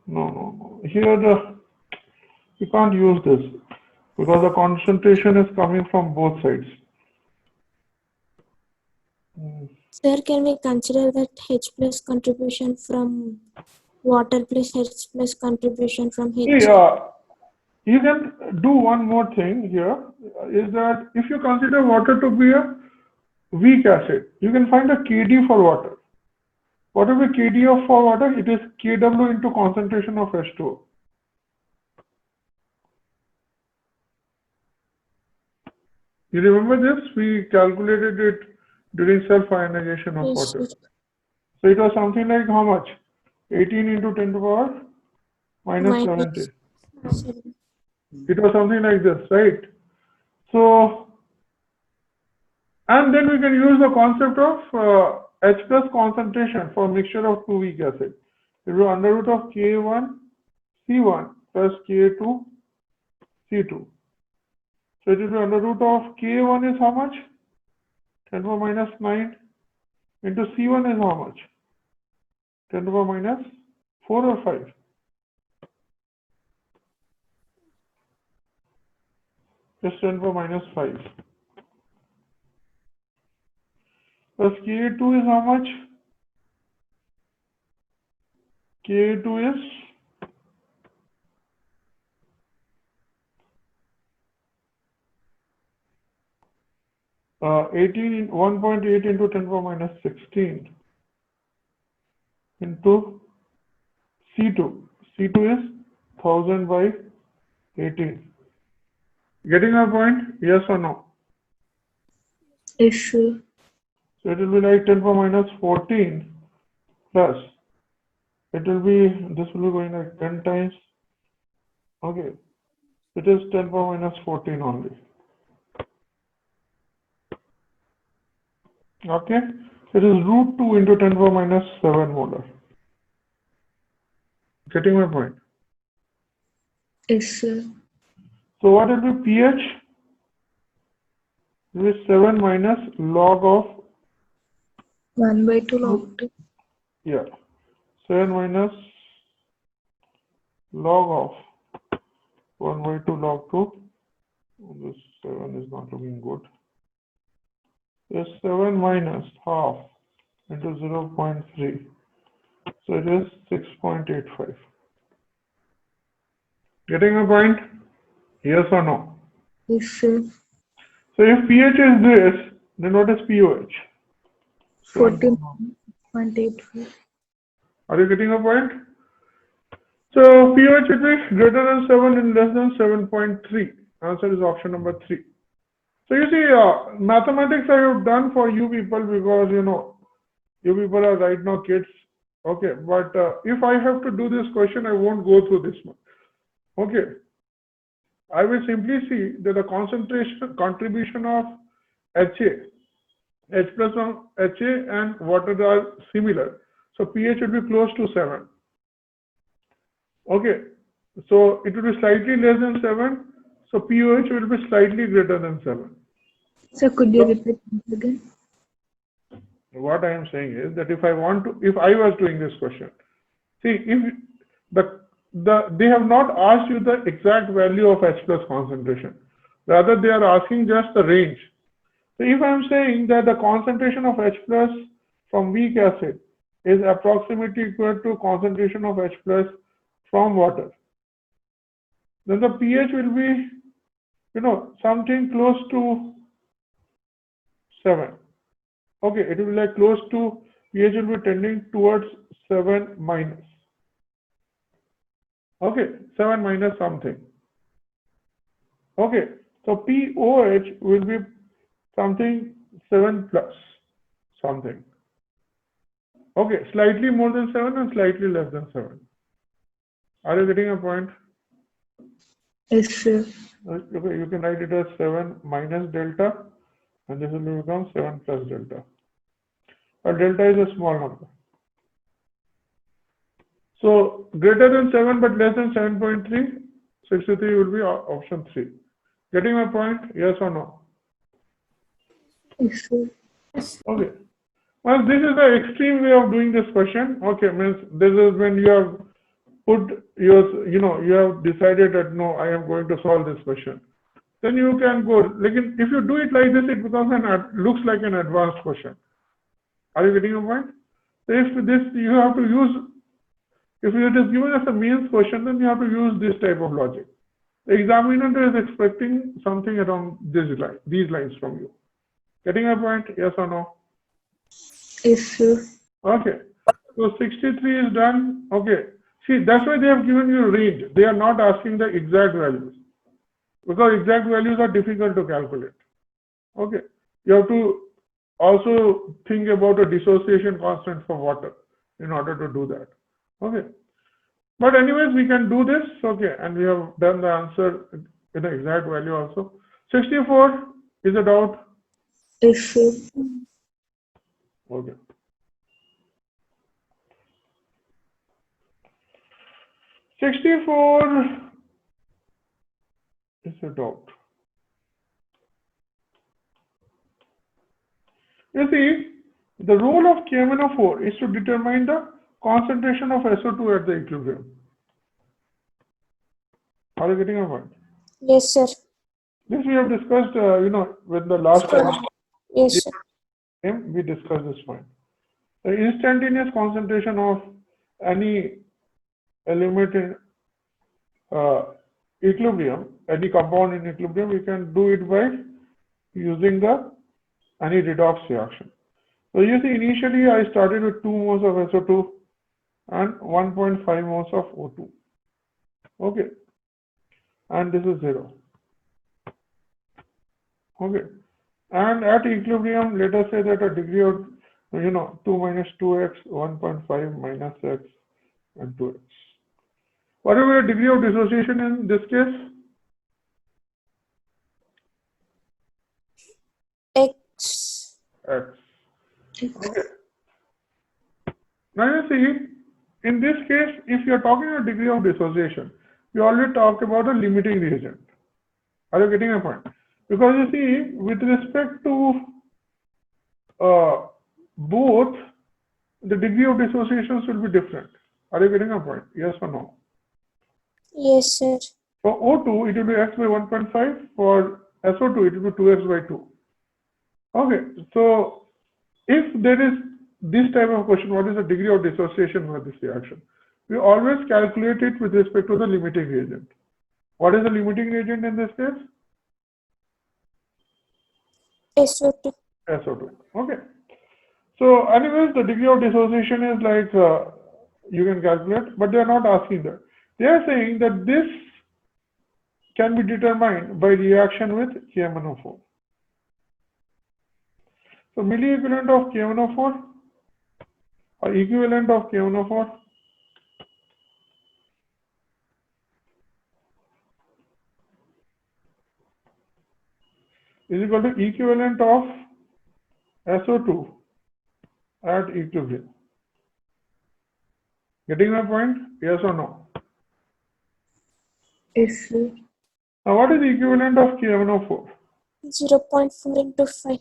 No. Here you can't use this because the concentration is coming from both sides. Sir, can we consider that H plus contribution from water plus H plus contribution from H? You can do one more thing here, is that if you consider water to be a weak acid, you can find a Kd for water. What will be Kd for water? It is Kw into concentration of H2O. You remember this? We calculated it during self-ionization of Yes, water. sir. So it was something like how much? 18 into 10 to the power minus Minus 70. 7. It was something like this, right? So, and then we can use the concept of H plus concentration for mixture of two weak acids. It will be under root of K1 C1 plus K2 C2. So it will be under root of K1 is how much? 10 to the power minus 9 into C1 is how much? 10 to the power minus 4 or 5? Just 10 to the power minus 5. Plus K2 is how much? K2 is 1.8 into 10 power minus 16 into C2. C2 is 1000 by 18. Getting our point? Yes or no? Yes, sir. So it will be like 10 power minus 14 plus. It will be, this will be going like 10 times. Okay. It is 10 power minus 14 only. Okay. It is root 2 into 10 power minus 7 molar. Getting my point? Yes, sir. So what will be pH? It is 7 minus log of 1 by 2 log 2. Yeah, 7 minus log of 1 by 2 log 2. This 7 is not looking good. It's 7 minus half into 0.3. So it is 6.85. Getting a point? Yes or no? Yes, sir. So if pH is this, then what is pOH? 14.85. Are you getting a point? So pH will be greater than 7 and less than 7.3. Answer is option number 3. So you see, mathematics I have done for you people because you people are right now kids. Okay, but if I have to do this question, I won't go through this one. Okay, I will simply see that the concentration contribution of HA, H plus on HA and water are similar. So pH will be close to 7. Okay, so it will be slightly less than 7. So pOH will be slightly greater than 7. Sir, could you repeat it again? What I am saying is that if I was doing this question, see, if they have not asked you the exact value of H plus concentration, rather they are asking just the range. So if I am saying that the concentration of H plus from weak acid is approximately equal to concentration of H plus from water, then the pH will be, something close to 7. Okay, it will be like close to, pH will be tending towards 7 minus. Okay, 7 minus something. Okay, so pOH will be something 7 plus something. Okay, slightly more than 7 and slightly less than 7. Are you getting a point? Yes, sir. Okay, you can write it as 7 minus delta, and this will become 7 plus delta. But delta is a small number. So greater than 7 but less than 7.3, 63 will be option 3. Getting my point? Yes or no? Yes, sir. Okay. Well, this is the extreme way of doing this question. Okay, means this is when you have put your, you have decided that no, I am going to solve this question. Then you can go. Like if you do it like this, it becomes looks like an advanced question. Are you getting a point? So if this you have to use, if it is given as a means question, then you have to use this type of logic. The examiner is expecting something around these lines from you. Getting a point? Yes or no? Yes, sir. Okay. So 63 is done. Okay. See, that's why they have given you a range. They are not asking the exact values, because exact values are difficult to calculate. Okay. You have to also think about a dissociation constant for water in order to do that. Okay. But anyways, we can do this. Okay. And we have done the answer in the exact value also. 64 is a doubt. Yes, sir. Okay. 64 is a doubt. You see, the role of KMnO4 is to determine the concentration of SO2 at the equilibrium. Are you getting a point? Yes, sir. This we have discussed, with the last time Yes, sir. we discussed this point. The instantaneous concentration of any element in equilibrium, any compound in equilibrium, we can do it by using the any redox reaction. So you see, initially I started with 2 moles of SO2 and 1.5 moles of O2. Okay, and this is 0. Okay, and at equilibrium, let us say that a degree of 2 minus 2x, 1.5 minus x, and 2x. What will be the degree of dissociation in this case? X. X. Okay. Now you see, in this case, if you are talking about degree of dissociation, we already talked about a limiting reagent. Are you getting my point? Because you see, with respect to both, the degree of dissociations will be different. Are you getting my point? Yes or no? Yes, sir. For O2, it will be x by 1.5. For SO2, it will be 2x by 2. Okay, so if there is this type of question, what is the degree of dissociation for this reaction? We always calculate it with respect to the limiting reagent. What is the limiting reagent in this case? SO2. SO2. Okay. So anyways, the degree of dissociation is like you can calculate, but they are not asking that. They are saying that this can be determined by reaction with KMnO4. So milli equivalent of KMnO4 or equivalent of KMnO4 is equal to equivalent of SO2 at equilibrium. Getting my point? Yes or no? Yes, sir. Now what is the equivalent of KMnO4? 0.4 into 5.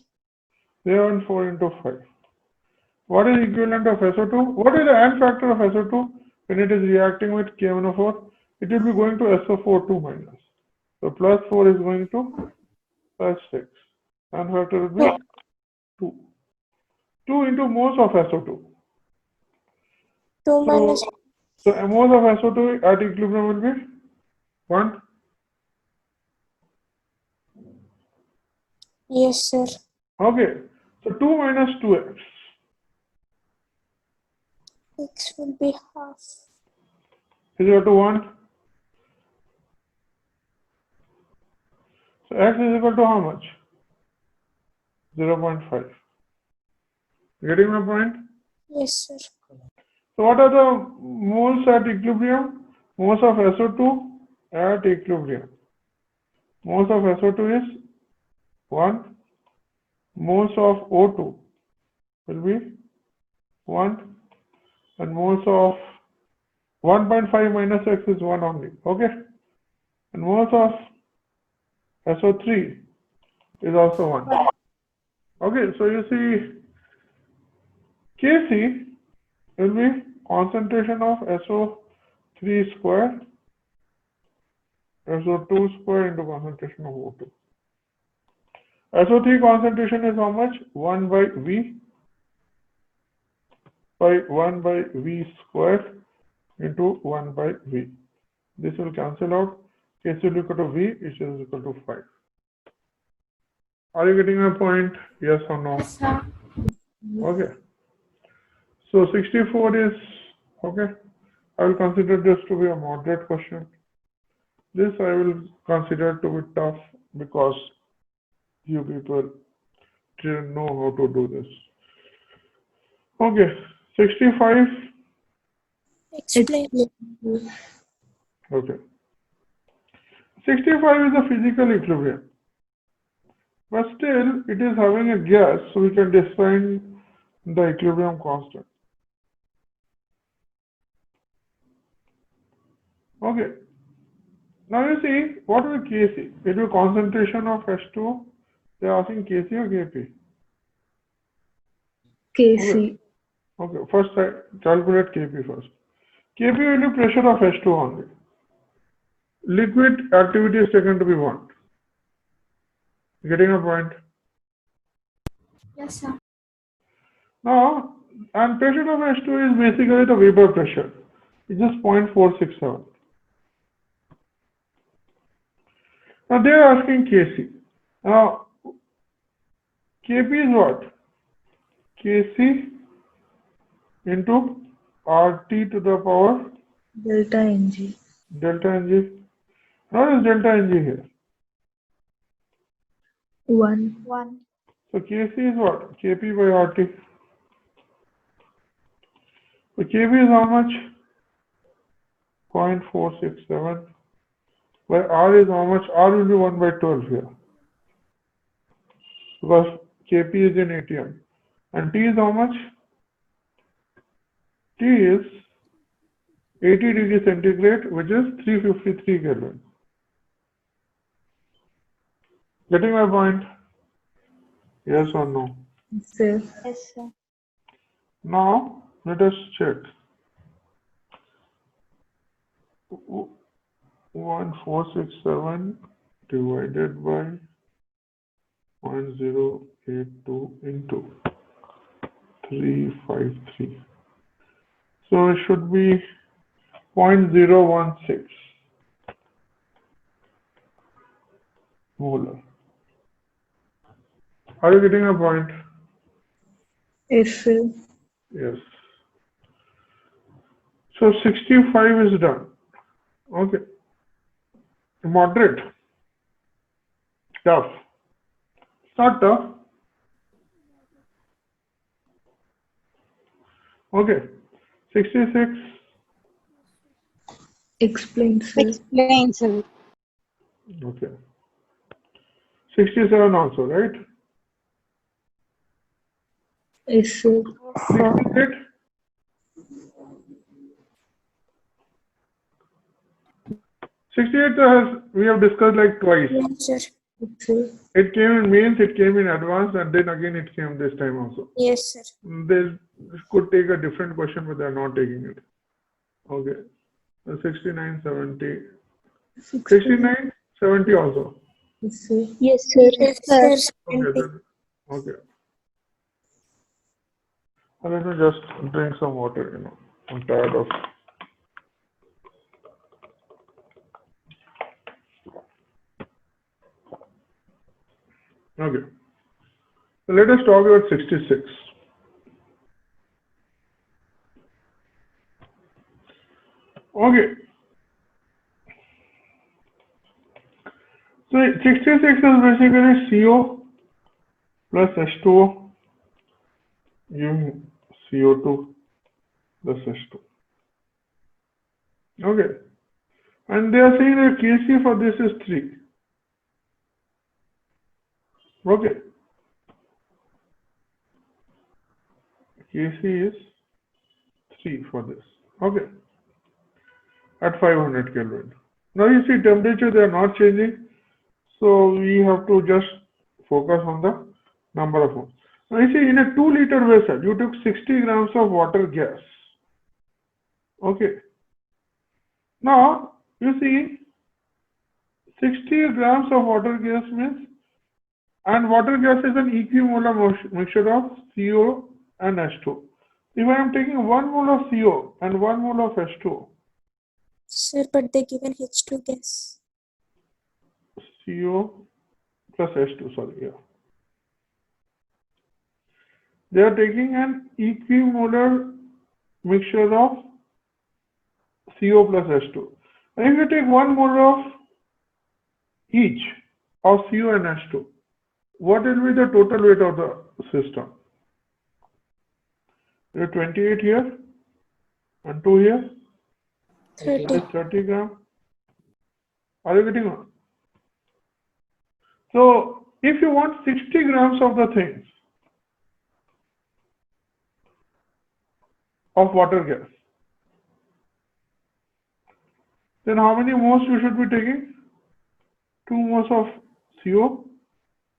0.4 into 5. What is equivalent of SO2? What is the N factor of SO2 when it is reacting with KMnO4? It will be going to SO4 2 minus. So plus 4 is going to plus 6. N factor will be 2. 2 into moles of SO2. 2 minus. So moles of SO2 at equilibrium will be 1. Yes, sir. Okay. So 2 minus 2x. X will be half. Is equal to 1. So x is equal to how much? 0.5. Getting my point? Yes, sir. So what are the moles at equilibrium? Moles of SO2 at equilibrium. Moles of SO2 is 1. Moles of O2 will be 1. And moles of 1.5 minus x is 1 only. Okay. And moles of SO3 is also 1. Okay. So you see, Kc will be concentration of SO3 square, SO2 square into concentration of O2. SO3 concentration is how much? 1 by V by 1 by V square into 1 by V. This will cancel out. Kc will equal to V, which is equal to 5. Are you getting my point? Yes or no? Yes, sir. Okay. So 64 is okay. I will consider this to be a moderate question. This I will consider to be tough because you people didn't know how to do this. Okay, 65. Explain. Okay. 65 is a physical equilibrium. But still, it is having a gas, so we can define the equilibrium constant. Okay. Now you see, what will Kc? It will concentration of H2O. They are asking Kc or Kp? Kc. Okay, first I calculate Kp first. Kp will be pressure of H2 only. Liquid activity is taken to be 1. Getting a point? Yes, sir. Now, and pressure of H2 is basically the vapor pressure. It's just 0.467. Now they are asking Kc. Now, Kp is what? Kc into RT to the power delta Ng. delta Ng. What is delta Ng here? 1. 1. So Kc is what? Kp by RT. So Kp is how much? 0.467. By R is how much? R will be 1 by 12 here. Because Kp is in ATM. And T is how much? T is 80 degree centigrade, which is 353 Kelvin. Getting my point? Yes or no? Sir. Yes, sir. Now, let us check. 1467 divided by 0.082 into 353. So it should be 0.016 molar. Are you getting a point? Yes, sir. Yes. So 65 is done. Okay. Moderate. Tough. It's not tough. Okay. 66. Explain, sir. Explain, sir. Okay. 67 also, right? Yes, sir. Yes, sir. 68. We have discussed like twice. Yes, sir. Yes, sir. It came in mains, it came in advanced, and then again it came this time also. Yes, sir. They could take a different question, but they're not taking it. Okay. 69, 70. 69, 70 also. Yes, sir. Yes, sir. Yes, Sir. sir. Okay. Okay. Let me just drink some water, I'm tired of. Okay. So let us talk about 66. Okay. So 66 is basically CO plus H2O giving CO2 plus H2. Okay. And they are saying that Kc for this is 3. Okay. Kc is 3 for this. Okay. At 500 Kelvin. Now you see temperature, they are not changing. So we have to just focus on the number of moles. Now you see in a 2-liter vessel, you took 60 grams of water gas. Okay. Now you see 60 grams of water gas means, and water gas is an equimolar mixture of CO and H2. If I am taking 1 mole of CO and 1 mole of H2, Sir, but they given H2 gas. CO plus H2, sorry, yeah. They are taking an equimolar mixture of CO plus H2. And if you take 1 mole of each of CO and H2, what will be the total weight of the system? You have 28 here and 2 here. 30. That is 30 gram. Are you getting on? So if you want 60 grams of the things of water gas, then how many moles you should be taking? 2 moles of CO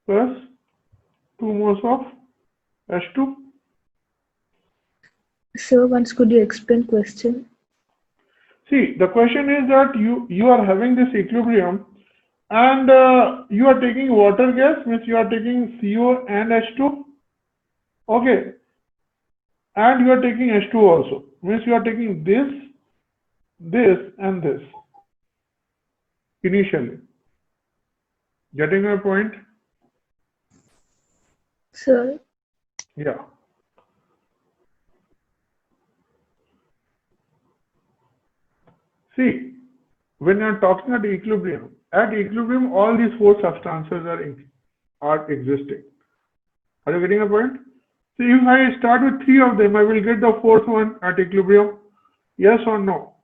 plus 2 moles of H2. Sir, once could you explain question? See, the question is that you are having this equilibrium and you are taking water gas, means you are taking CO and H2. Okay. And you are taking H2 also, means you are taking this and this initially. Getting my point? Sir, Yeah. See, when you are talking at equilibrium, all these four substances are existing. Are you getting a point? So if I start with three of them, I will get the fourth one at equilibrium. Yes or no?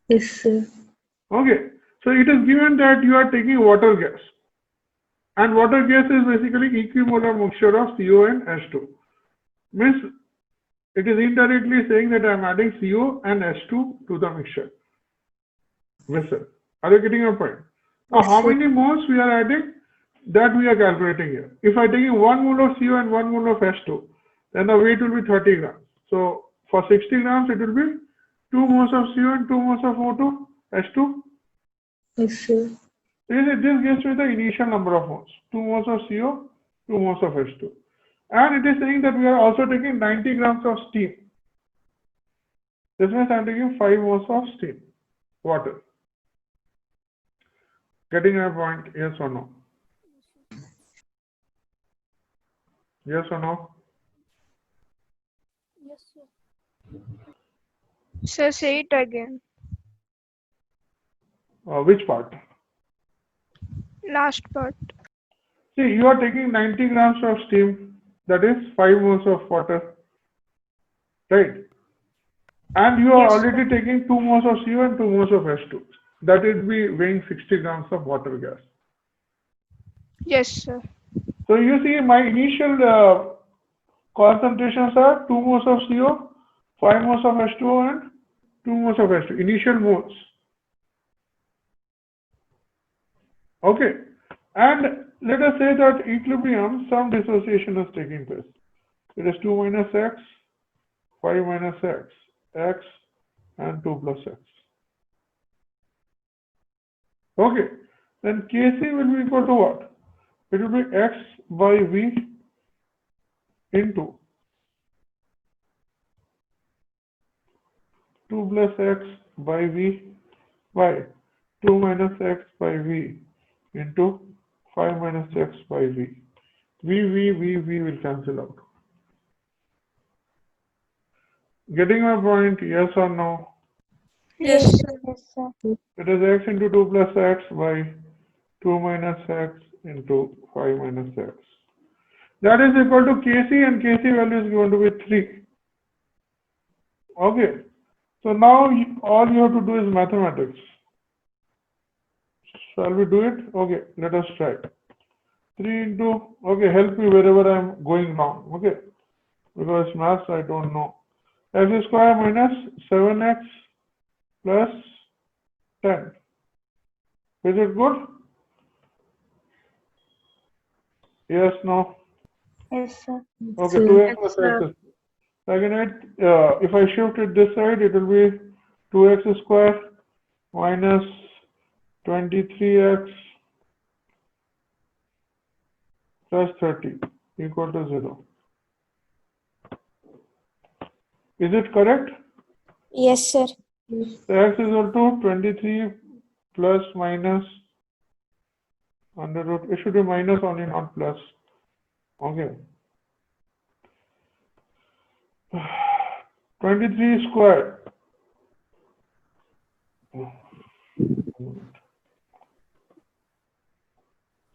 yes, sir. Okay. So it is given that you are taking water gas. And water gas is basically equimolar mixture of CO and H2. Means it is indirectly saying that I am adding CO and H2 to the mixture. Vessel. Are you getting your point? Now, Yes, how sir. many moles we are adding? That we are calculating here. If I take 1 mole of CO and 1 mole of H2, then the weight will be 30 grams. So for 60 grams, it will be 2 moles of CO and 2 moles of O2, H2. Yes, sir. This gives me the initial number of moles. 2 moles of CO, 2 moles of H2. And it is saying that we are also taking 90 grams of steam. This means I am taking 5 moles of steam, water. Getting my point, yes or no? Yes or no? Yes, sir. Sir, say it again. Which part? Last part. See, you are taking 90 grams of steam, that is 5 moles of water, right? And you are Yes, sir. already taking 2 moles of CO and 2 moles of H2. That will be weighing 60 grams of water gas. Yes, sir. So you see my initial concentrations are 2 moles of CO, 5 moles of H2O and 2 moles of H2, initial moles. Okay. And let us say that equilibrium, some dissociation is taking place. It is 2 minus X, 5 minus X, X and 2 plus X. Okay. Then Kc will be equal to what? It will be X by V into 2 plus X by V by 2 minus X by V into 5 minus X by V. V will cancel out. Getting my point, yes or no? Yes, Yes, sir. Yes, sir. It is X into 2 plus X by 2 minus X into 5 minus X. That is equal to Kc, and Kc value is going to be 3. Okay. So now all you have to do is mathematics. Shall we do it? Okay, let us try. 3 into, okay, help me wherever I am going wrong. Okay, because maths I don't know. X square minus 7x plus 10. Is it good? Yes, no? Yes, sir. Okay, Sir. 2x Yes, plus sir. x. Again, if I shift it this side, it will be 2x square minus 23x plus 30 equal to 0. Is it correct? yes, sir. So x is equal to 23 plus minus under root. It should be minus only, not plus. Okay. 23 square.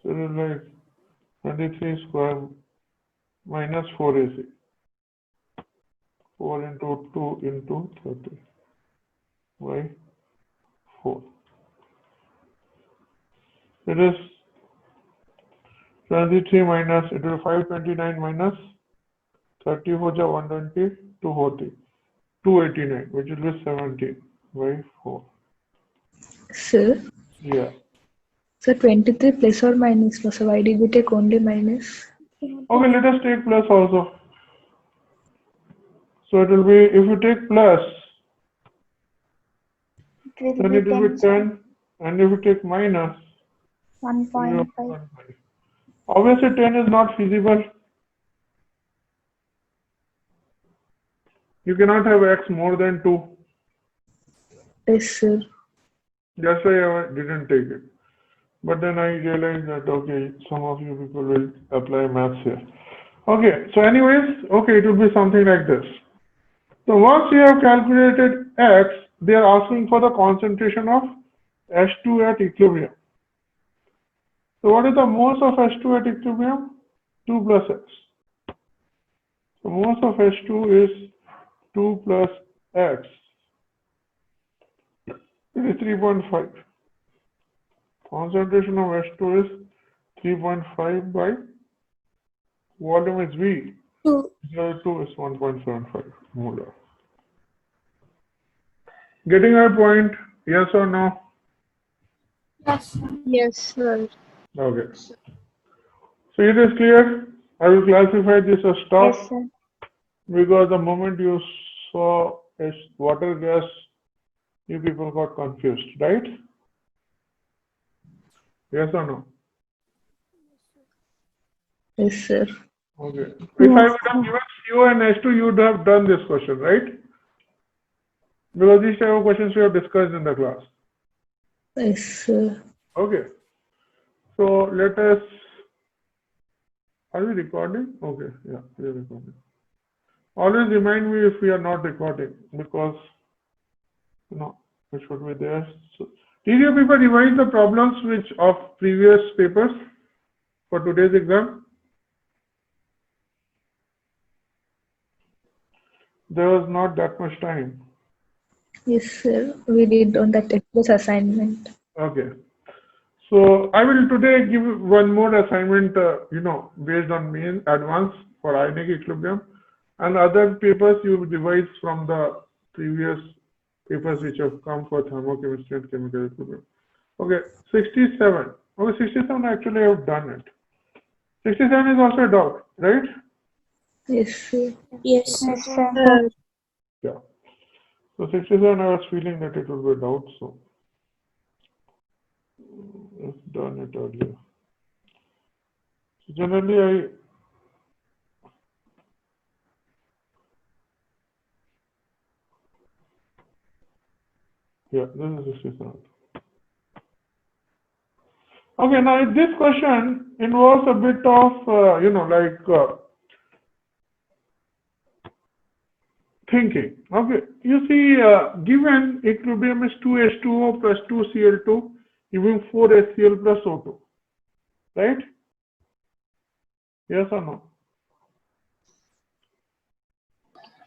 So it is like 23 square minus 4 AC. 4 into 2 into 30 by 4. It is 23 minus, it will 529 minus 30 हो जा 120, 2 होती 289, which will be 17 by 4. Sir. Yeah. So 23 plus or minus. So why did we take only minus? Okay, let us take plus also. So it will be, if you take plus, It then will it be will be 10, and if you take minus, you have 1.5. 1.5. Obviously 10 is not feasible. You cannot have x more than 2. Yes, sir. That's why I didn't take it. But then I realized that, okay, some of you people will apply maths here. Okay, so anyways, okay, it will be something like this. So once you have calculated X, they are asking for the concentration of H2 at equilibrium. So what is the moles of H2 at equilibrium? 2 plus X. So moles of H2 is 2 plus X. It is 3.5. Concentration of H2 is 3.5 by volume is V. 2. 2 is 1.75 molar. Getting our point? Yes or no? Yes, sir. Yes, sir. Okay. So it is clear. I will classify this as stop Yes, sir. because the moment you saw a water gas, you people got confused, right? Yes or no? Yes, sir. Okay. If I would have given CO and H2, you would have done this question, right? Because these type of questions we have discussed in the class. Yes, sir. Okay. So let us. Are we recording? Okay. Yeah, we are recording. Always remind me if we are not recording because it should be there. So, did you people revise the problems which of previous papers for today's exam? There was not that much time. Yes, sir. We did on that H+ assignment. Okay. So I will today give one more assignment, based on me in advance for Ionic equilibrium, and other papers you revise from the previous papers which have come for thermochemistry and chemical equilibrium. Okay, 67. Okay, 67 actually I have done it. 67 is also a doubt, right? Yes, sir. Yes, sir. Yes, sir. Yeah. So 67 I was feeling that it would be a doubt, so I've done it earlier. So generally this is 67. Okay, now this question involves a bit of, thinking. Okay, you see, given equilibrium is 2H2O plus 2Cl2, giving 4HCl plus O2, right? Yes or no?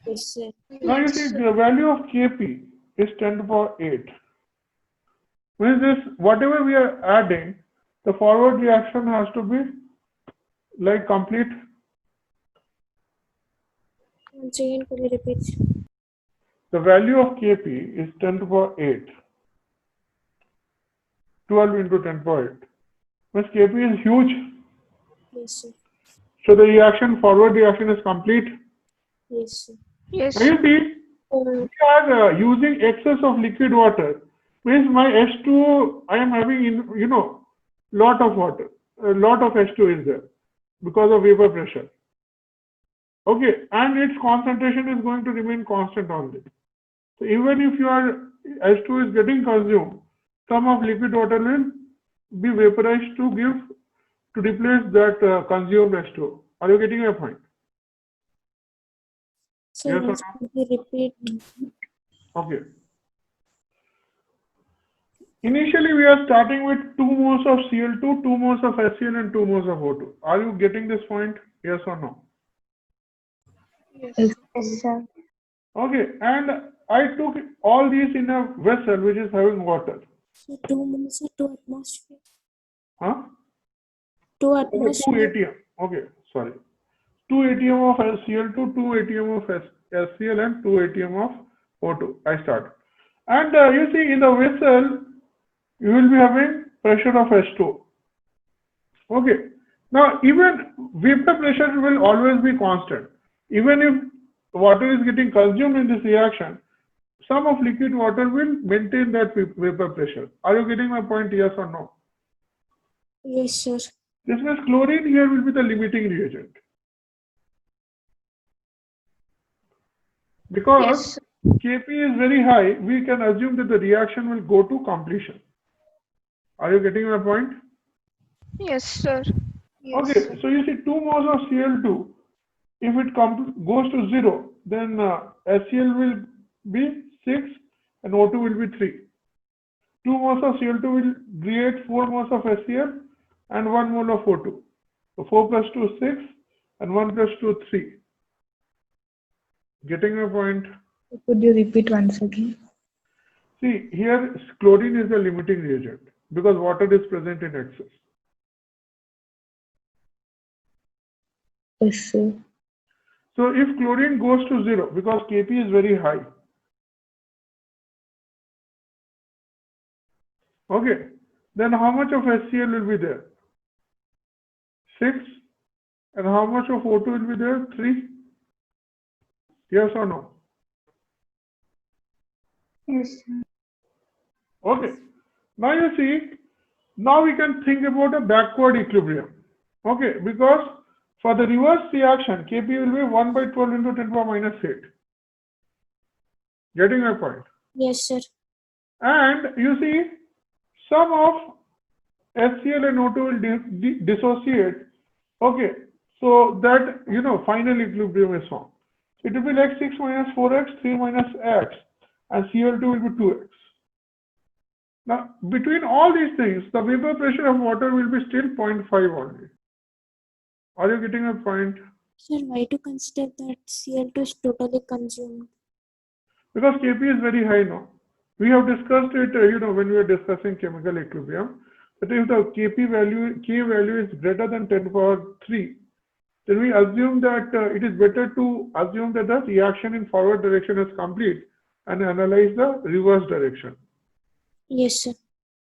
Yes, sir. Now you see the value of Kp is 10 to the power 8. Means this, whatever we are adding, the forward reaction has to be like complete. Once again, could you repeat? The value of Kp is 10 to the power 8. 12 into 10 to the power 8. Means Kp is huge. Yes, sir. So the forward reaction is complete. Yes, sir. Yes. Now you see, we are using excess of liquid water. Means my H2O, I am having, lot of water. A lot of H2 is there because of vapor pressure. Okay, and its concentration is going to remain constant only. So even if your H2 is getting consumed, some of liquid water will be vaporized to replace that consumed H2O. Are you getting my point? So Yes or once no? could you repeat? Okay. Initially, we are starting with 2 moles of Cl2, 2 moles of HCl, and 2 moles of O2. Are you getting this point? Yes or no? Yes, sir. Okay, and I took all these in a vessel which is having water. So 2 moles or 2 atmosphere? Huh? 2 Okay, 2 atmosphere. ATM. Okay, sorry. 2 ATM of Cl2, 2 ATM of HCl, and 2 ATM of O2. I start. And you see, in the vessel, you will be having pressure of H2. Okay. Now, even vapor pressure will always be constant. Even if water is getting consumed in this reaction, some of liquid water will maintain that vapor pressure. Are you getting my point? Yes or no? Yes, sir. This means chlorine here will be the limiting reagent. Because Yes. Kp is very high, we can assume that the reaction will go to completion. Are you getting my point? Yes, sir. Okay, so you see 2 moles of Cl2 if it goes to 0, then HCl will be 6 and O2 will be 3. 2 moles of Cl2 will create 4 moles of HCl and 1 mole of O2. So 4 plus 2 is 6 and 1 plus 2 is 3. Getting my point? Could you repeat once again? See, here chlorine is the limiting reagent because water is present in excess. Yes, sir. So if chlorine goes to 0 because Kp is very high, okay, then how much of HCl will be there? 6. And how much of O2 will be there? 3. Yes or no? Yes, sir. Okay. Now you see, now we can think about a backward equilibrium. Okay, because for the reverse reaction, Kp will be 1 by 12 into 10 power minus 8. Getting my point? Yes, sir. And you see, some of HCl and O2 will dissociate. Okay, so that, final equilibrium is formed. It will be like 6 minus 4x, 3 minus x, and Cl2 will be 2x. Now, between all these things, the vapor pressure of water will be still 0.5 only. Are you getting a point? Sir, why to consider that Cl2 is totally consumed? Because Kp is very high now. We have discussed it, when we were discussing chemical equilibrium, that if the K value is greater than 10 power 3, then we assume that it is better to assume that the reaction in forward direction is complete and analyze the reverse direction. Yes, sir.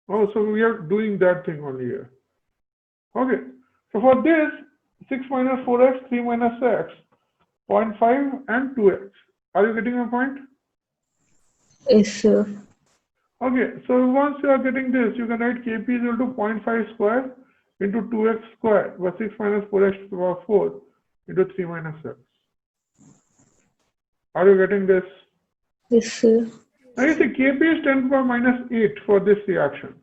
Oh, so we are doing that thing only here. Okay. So for this, 6 minus 4x, 3 minus x, 0.5 and 2x. Are you getting my point? Yes, sir. Okay. So once you are getting this, you can write Kp is equal to 0.5 square into 2x square by 6 minus 4x to the power 4 into 3 minus x. Are you getting this? Yes, sir. Now you see Kp is 10 to the power minus 8 for this reaction.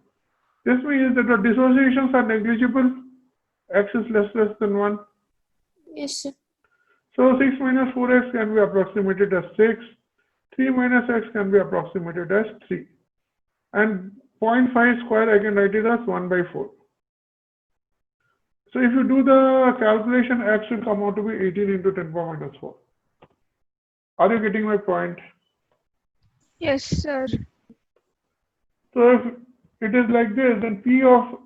This means that the dissociations are negligible. X is less than 1. Yes, sir. So 6 minus 4x can be approximated as 6. 3 minus x can be approximated as 3. And 0.5 square I can write it as 1 by 4. So if you do the calculation, x will come out to be 18 into 10 power minus 4. Are you getting my point? Yes, sir. So if it is like this, then P of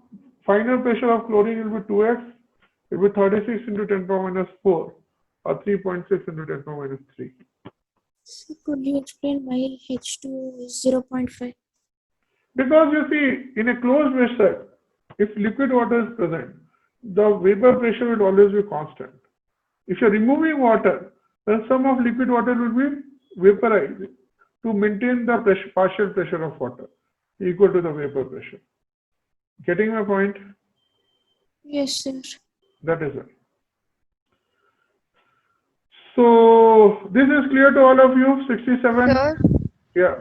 final pressure of chlorine will be 2x. It will be 36 into 10 power minus 4 or 3.6 into 10 power minus 3. So could you explain why H2 is 0.5? Because you see, in a closed vessel, if liquid water is present, the vapor pressure will always be constant. If you're removing water, then some of liquid water will be vaporized to maintain the partial pressure of water equal to the vapor pressure. Getting my point? Yes, sir. That is it. So this is clear to all of you. 67. Sir, Yeah,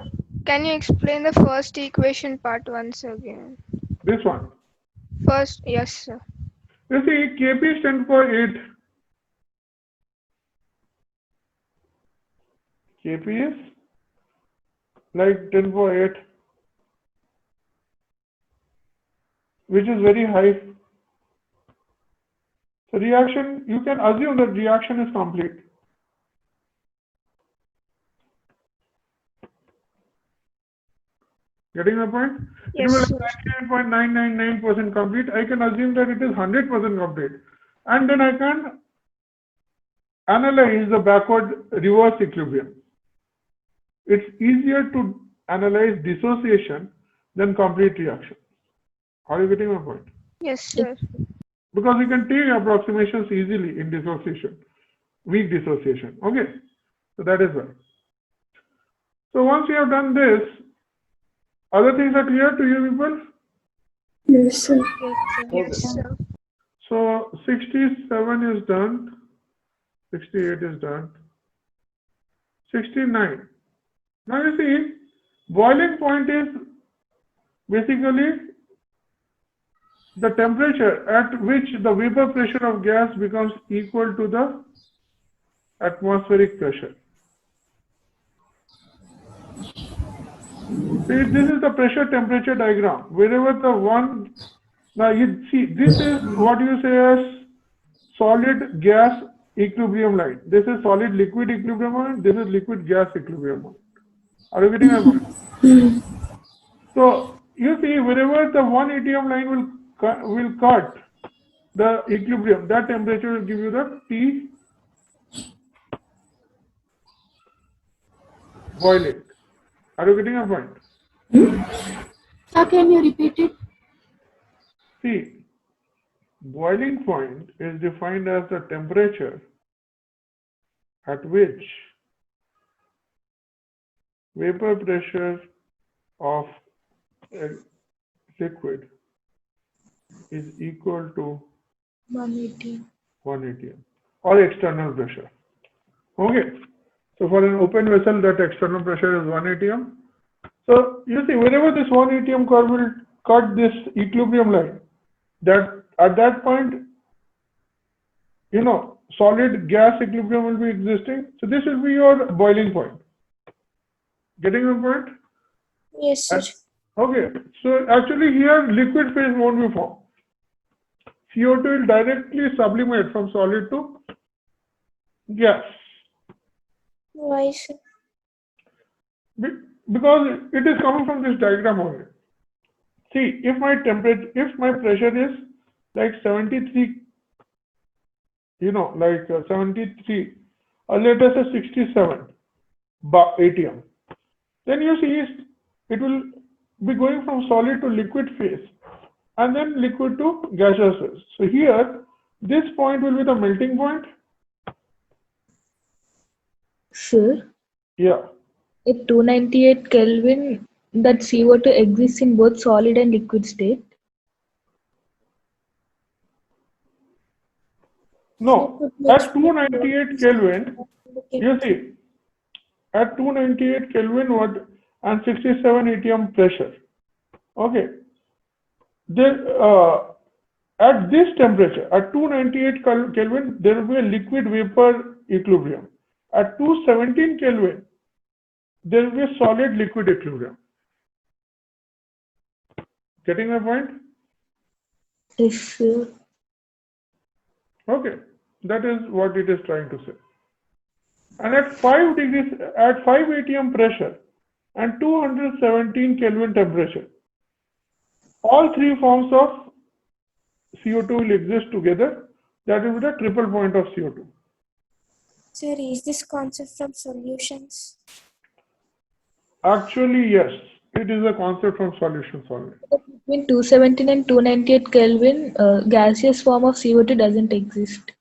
can you explain the first equation part once again? this one. First, yes, sir. You see, Kp is 10 power 8. Kp is like 10 power 8, which is very high. So reaction, you can assume that reaction is complete. Getting my point? It Yes, will sir. be 99.999% complete. I can assume that it is 100% complete. And then I can analyze the backward reverse equilibrium. It's easier to analyze dissociation than complete reaction. Are you getting my point? Yes, sir. Because you can take approximations easily in dissociation, weak dissociation. Okay, so that is why. So once you have done this, other things are clear to you people? Yes, sir. Yes, sir. So 67 is done, 68 is done, 69. Now you see, boiling point is basically the temperature at which the vapor pressure of gas becomes equal to the atmospheric pressure. See, this is the pressure temperature diagram. Wherever the one, now you see, this is what you say as solid gas equilibrium line. This is solid liquid equilibrium line. This is liquid gas equilibrium line. Are you getting my point? So you see, wherever the one ATM line will cut the equilibrium, that temperature will give you the T boiling. Are you getting my point? Sir, can you repeat it? See, boiling point is defined as the temperature at which vapor pressure of a liquid is equal to 180. 1 atm or external pressure. Okay. So for an open vessel, that external pressure is 1 atm. So you see, wherever this 1 atm curve will cut this equilibrium line, that at that point, you know, solid gas equilibrium will be existing. So this will be your boiling point. Getting my point? Yes, sir. Okay. So actually here liquid phase won't be formed. CO2 will directly sublimate from solid to gas. Why, sir? Because it is coming from this diagram only. See, if my temperature, if my pressure is like 73, you know, like 73, or let us say 67 atm, then you see it will be going from solid to liquid phase and then liquid to gaseous phase. So here, this point will be the melting point. Sir, Yeah. at 298 Kelvin, that CO2 exists in both solid and liquid state. No, at 298 Kelvin, you see, at 298 Kelvin what and 67 atm pressure. Okay. Then at this temperature, at 298 Kelvin, there will be a liquid vapor equilibrium. At 217 Kelvin, there will be a solid liquid equilibrium. Getting my point? Yes, sir. Okay. That is what it is trying to say. And at 5 degrees, at 5 atm pressure and 217 Kelvin temperature, all three forms of CO2 will exist together. That will be the triple point of CO2. Sir, is this concept from solutions? Actually, yes, it is a concept from solutions only. Between 217 and 298 Kelvin, gaseous form of CO2 doesn't exist.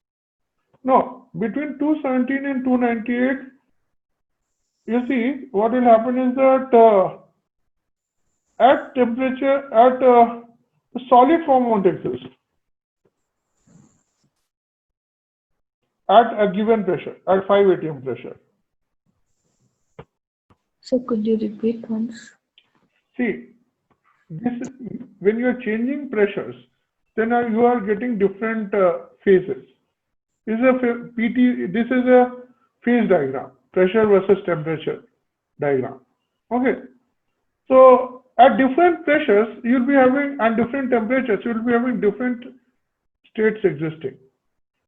No, between 217 and 298, you see, what will happen is that at temperature, at the solid form won't exist. At a given pressure, at 5 atm pressure. So could you repeat once? See, this, when you are changing pressures, then you are getting different phases. This is a this is a phase diagram, pressure versus temperature diagram. Okay. So at different pressures, you'll be having, and different temperatures, you'll be having different states existing.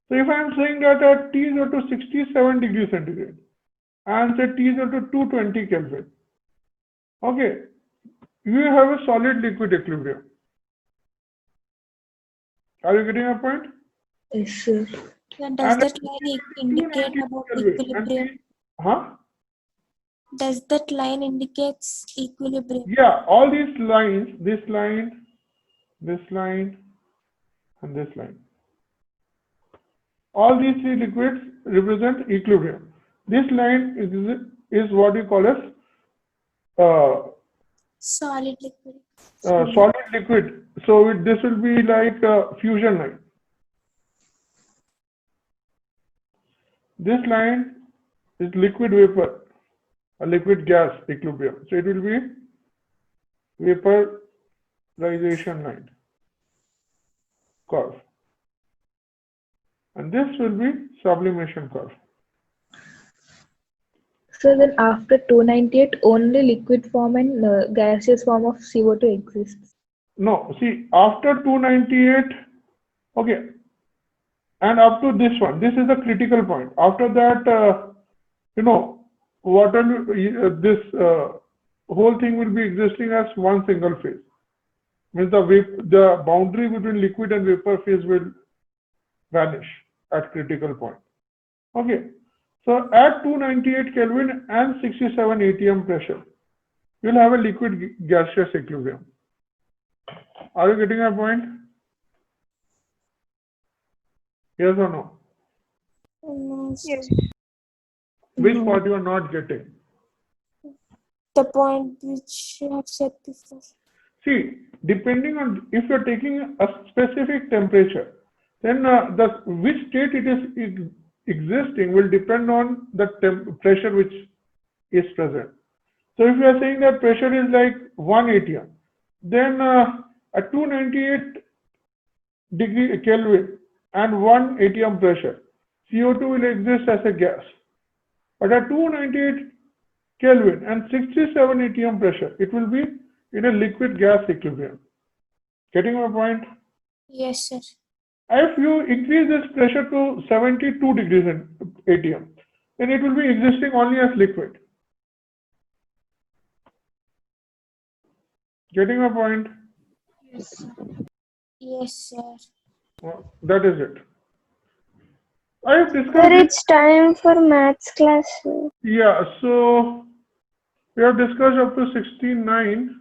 So if I'm saying that at T is equal to 67 degrees centigrade and say T is equal to 220 Kelvin, okay, you have a solid liquid equilibrium. Are you getting my point? Yes, sir. Then does that line indicate about equilibrium? Huh? Does that line indicates equilibrium? Yeah, all these lines, this line, and this line. All these three liquids represent equilibrium. This line is what we call as Solid liquid. solid liquid. So this will be like a fusion line. This line is liquid vapor, a liquid gas equilibrium. So it will be vaporization line curve. And this will be sublimation curve. So then after 298, only liquid form and gaseous form of CO2 exists. No, see, after 298, okay, and up to this one, this is the critical point. After that, water, this whole thing will be existing as one single phase. Means the boundary between liquid and vapor phase will vanish at critical point. Okay, so at 298 Kelvin and 67 atm pressure, you'll have a liquid gaseous equilibrium. Are you getting my point? Yes or no? No, sir. Yes. Which part you are not getting? The point which you have said before. See, depending on if you're taking a specific temperature, then which state it is existing will depend on the pressure which is present. So if you are saying that pressure is like 1 atm, then at 298 degree Kelvin and 1 atm pressure, CO2 will exist as a gas. But at 298 Kelvin and 67 atm pressure, it will be in a liquid gas equilibrium. Getting my point? Yes, sir. If you increase this pressure to 72 degrees in atm, then it will be existing only as liquid. Getting my point? Yes, sir. Well, that is it. I have Sir, discussed it. it's time for maths class. Sir. Yeah, so we have discussed up to 69.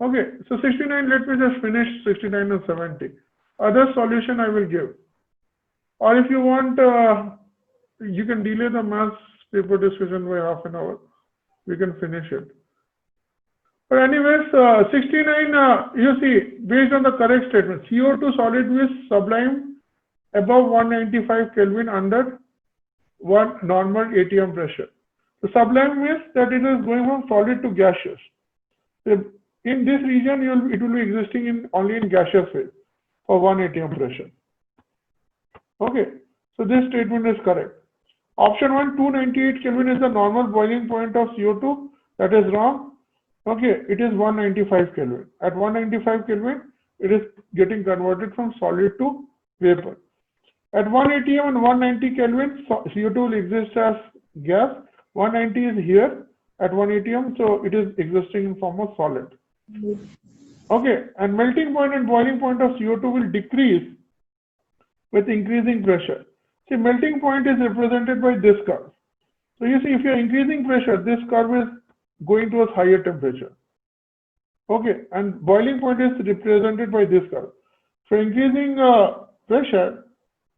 Okay, so 69, let me just finish 69 and 70. Other solution I will give. Or if you want, you can delay the maths paper discussion by half an hour. We can finish it. But anyways, 69, you see, based on the correct statement, CO2 solid is sublime above 195 Kelvin under one normal atm pressure. The sublime means that it is going from solid to gaseous. So in this region, it will be existing only in gaseous phase for 1 atm pressure. Okay, so this statement is correct. Option 1, 298 Kelvin is the normal boiling point of CO2. That is wrong. Okay, it is 195 Kelvin. At 195 Kelvin, it is getting converted from solid to vapor. At 1 atm and 190 Kelvin, CO2 will exist as gas. 190 is here at 1 atm, so it is existing in form of solid. Okay, and melting point and boiling point of CO2 will decrease with increasing pressure. See, melting point is represented by this curve. So you see, if you're increasing pressure, this curve is going towards higher temperature. Okay, and boiling point is represented by this curve. So increasing pressure,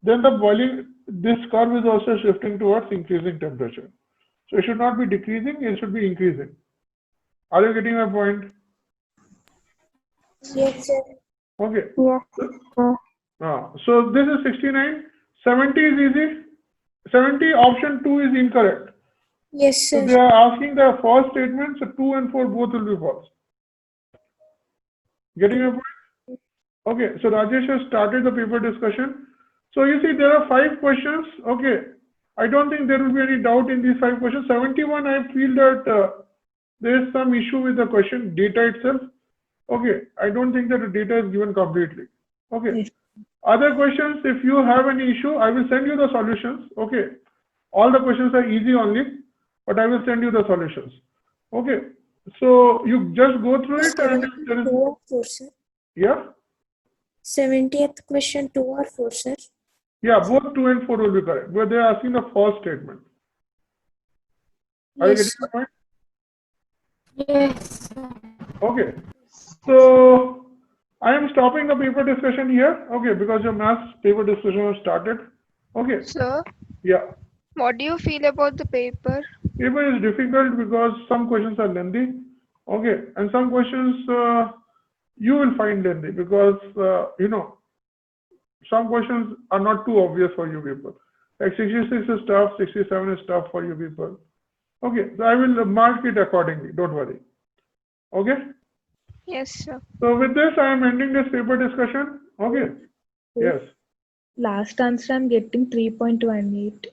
then this curve is also shifting towards increasing temperature. So it should not be decreasing, it should be increasing. Are you getting my point? Yes, sir. Okay. Yes, sir. So this is 69. 70 is easy. 70, option 2 is incorrect. Yes, So sir. they are asking the false statement, so 2 and 4 both will be false. Getting my point? Okay, so Rajesh has started the paper discussion. So you see there are 5 questions. Okay, I don't think there will be any doubt in these 5 questions. 71, I feel that there is some issue with the question data itself. Okay, I don't think that the data is given completely. Okay. Yes. Other questions, if you have any issue, I will send you the solutions. Okay. All the questions are easy only, but I will send you the solutions. Okay. So you just go through it and if there is, 2 or 4, sir. yeah. 70th question 2 or 4, sir. Yeah, both 2 and 4 will be correct, but they are asking the false statement. Are you Yes, getting the point? Yes, sir. Okay. So I am stopping the paper discussion here. Okay, because your maths paper discussion has started. Okay. Sir, Yeah. what do you feel about the paper? Paper is difficult because some questions are lengthy. Okay, and some questions you will find lengthy because some questions are not too obvious for you people. Like 66 is tough, 67 is tough for you people. Okay, so I will mark it accordingly. Don't worry. Okay. Yes, sir. So with this, I am ending this paper discussion. Okay. Yes. Last answer I'm getting 3.18.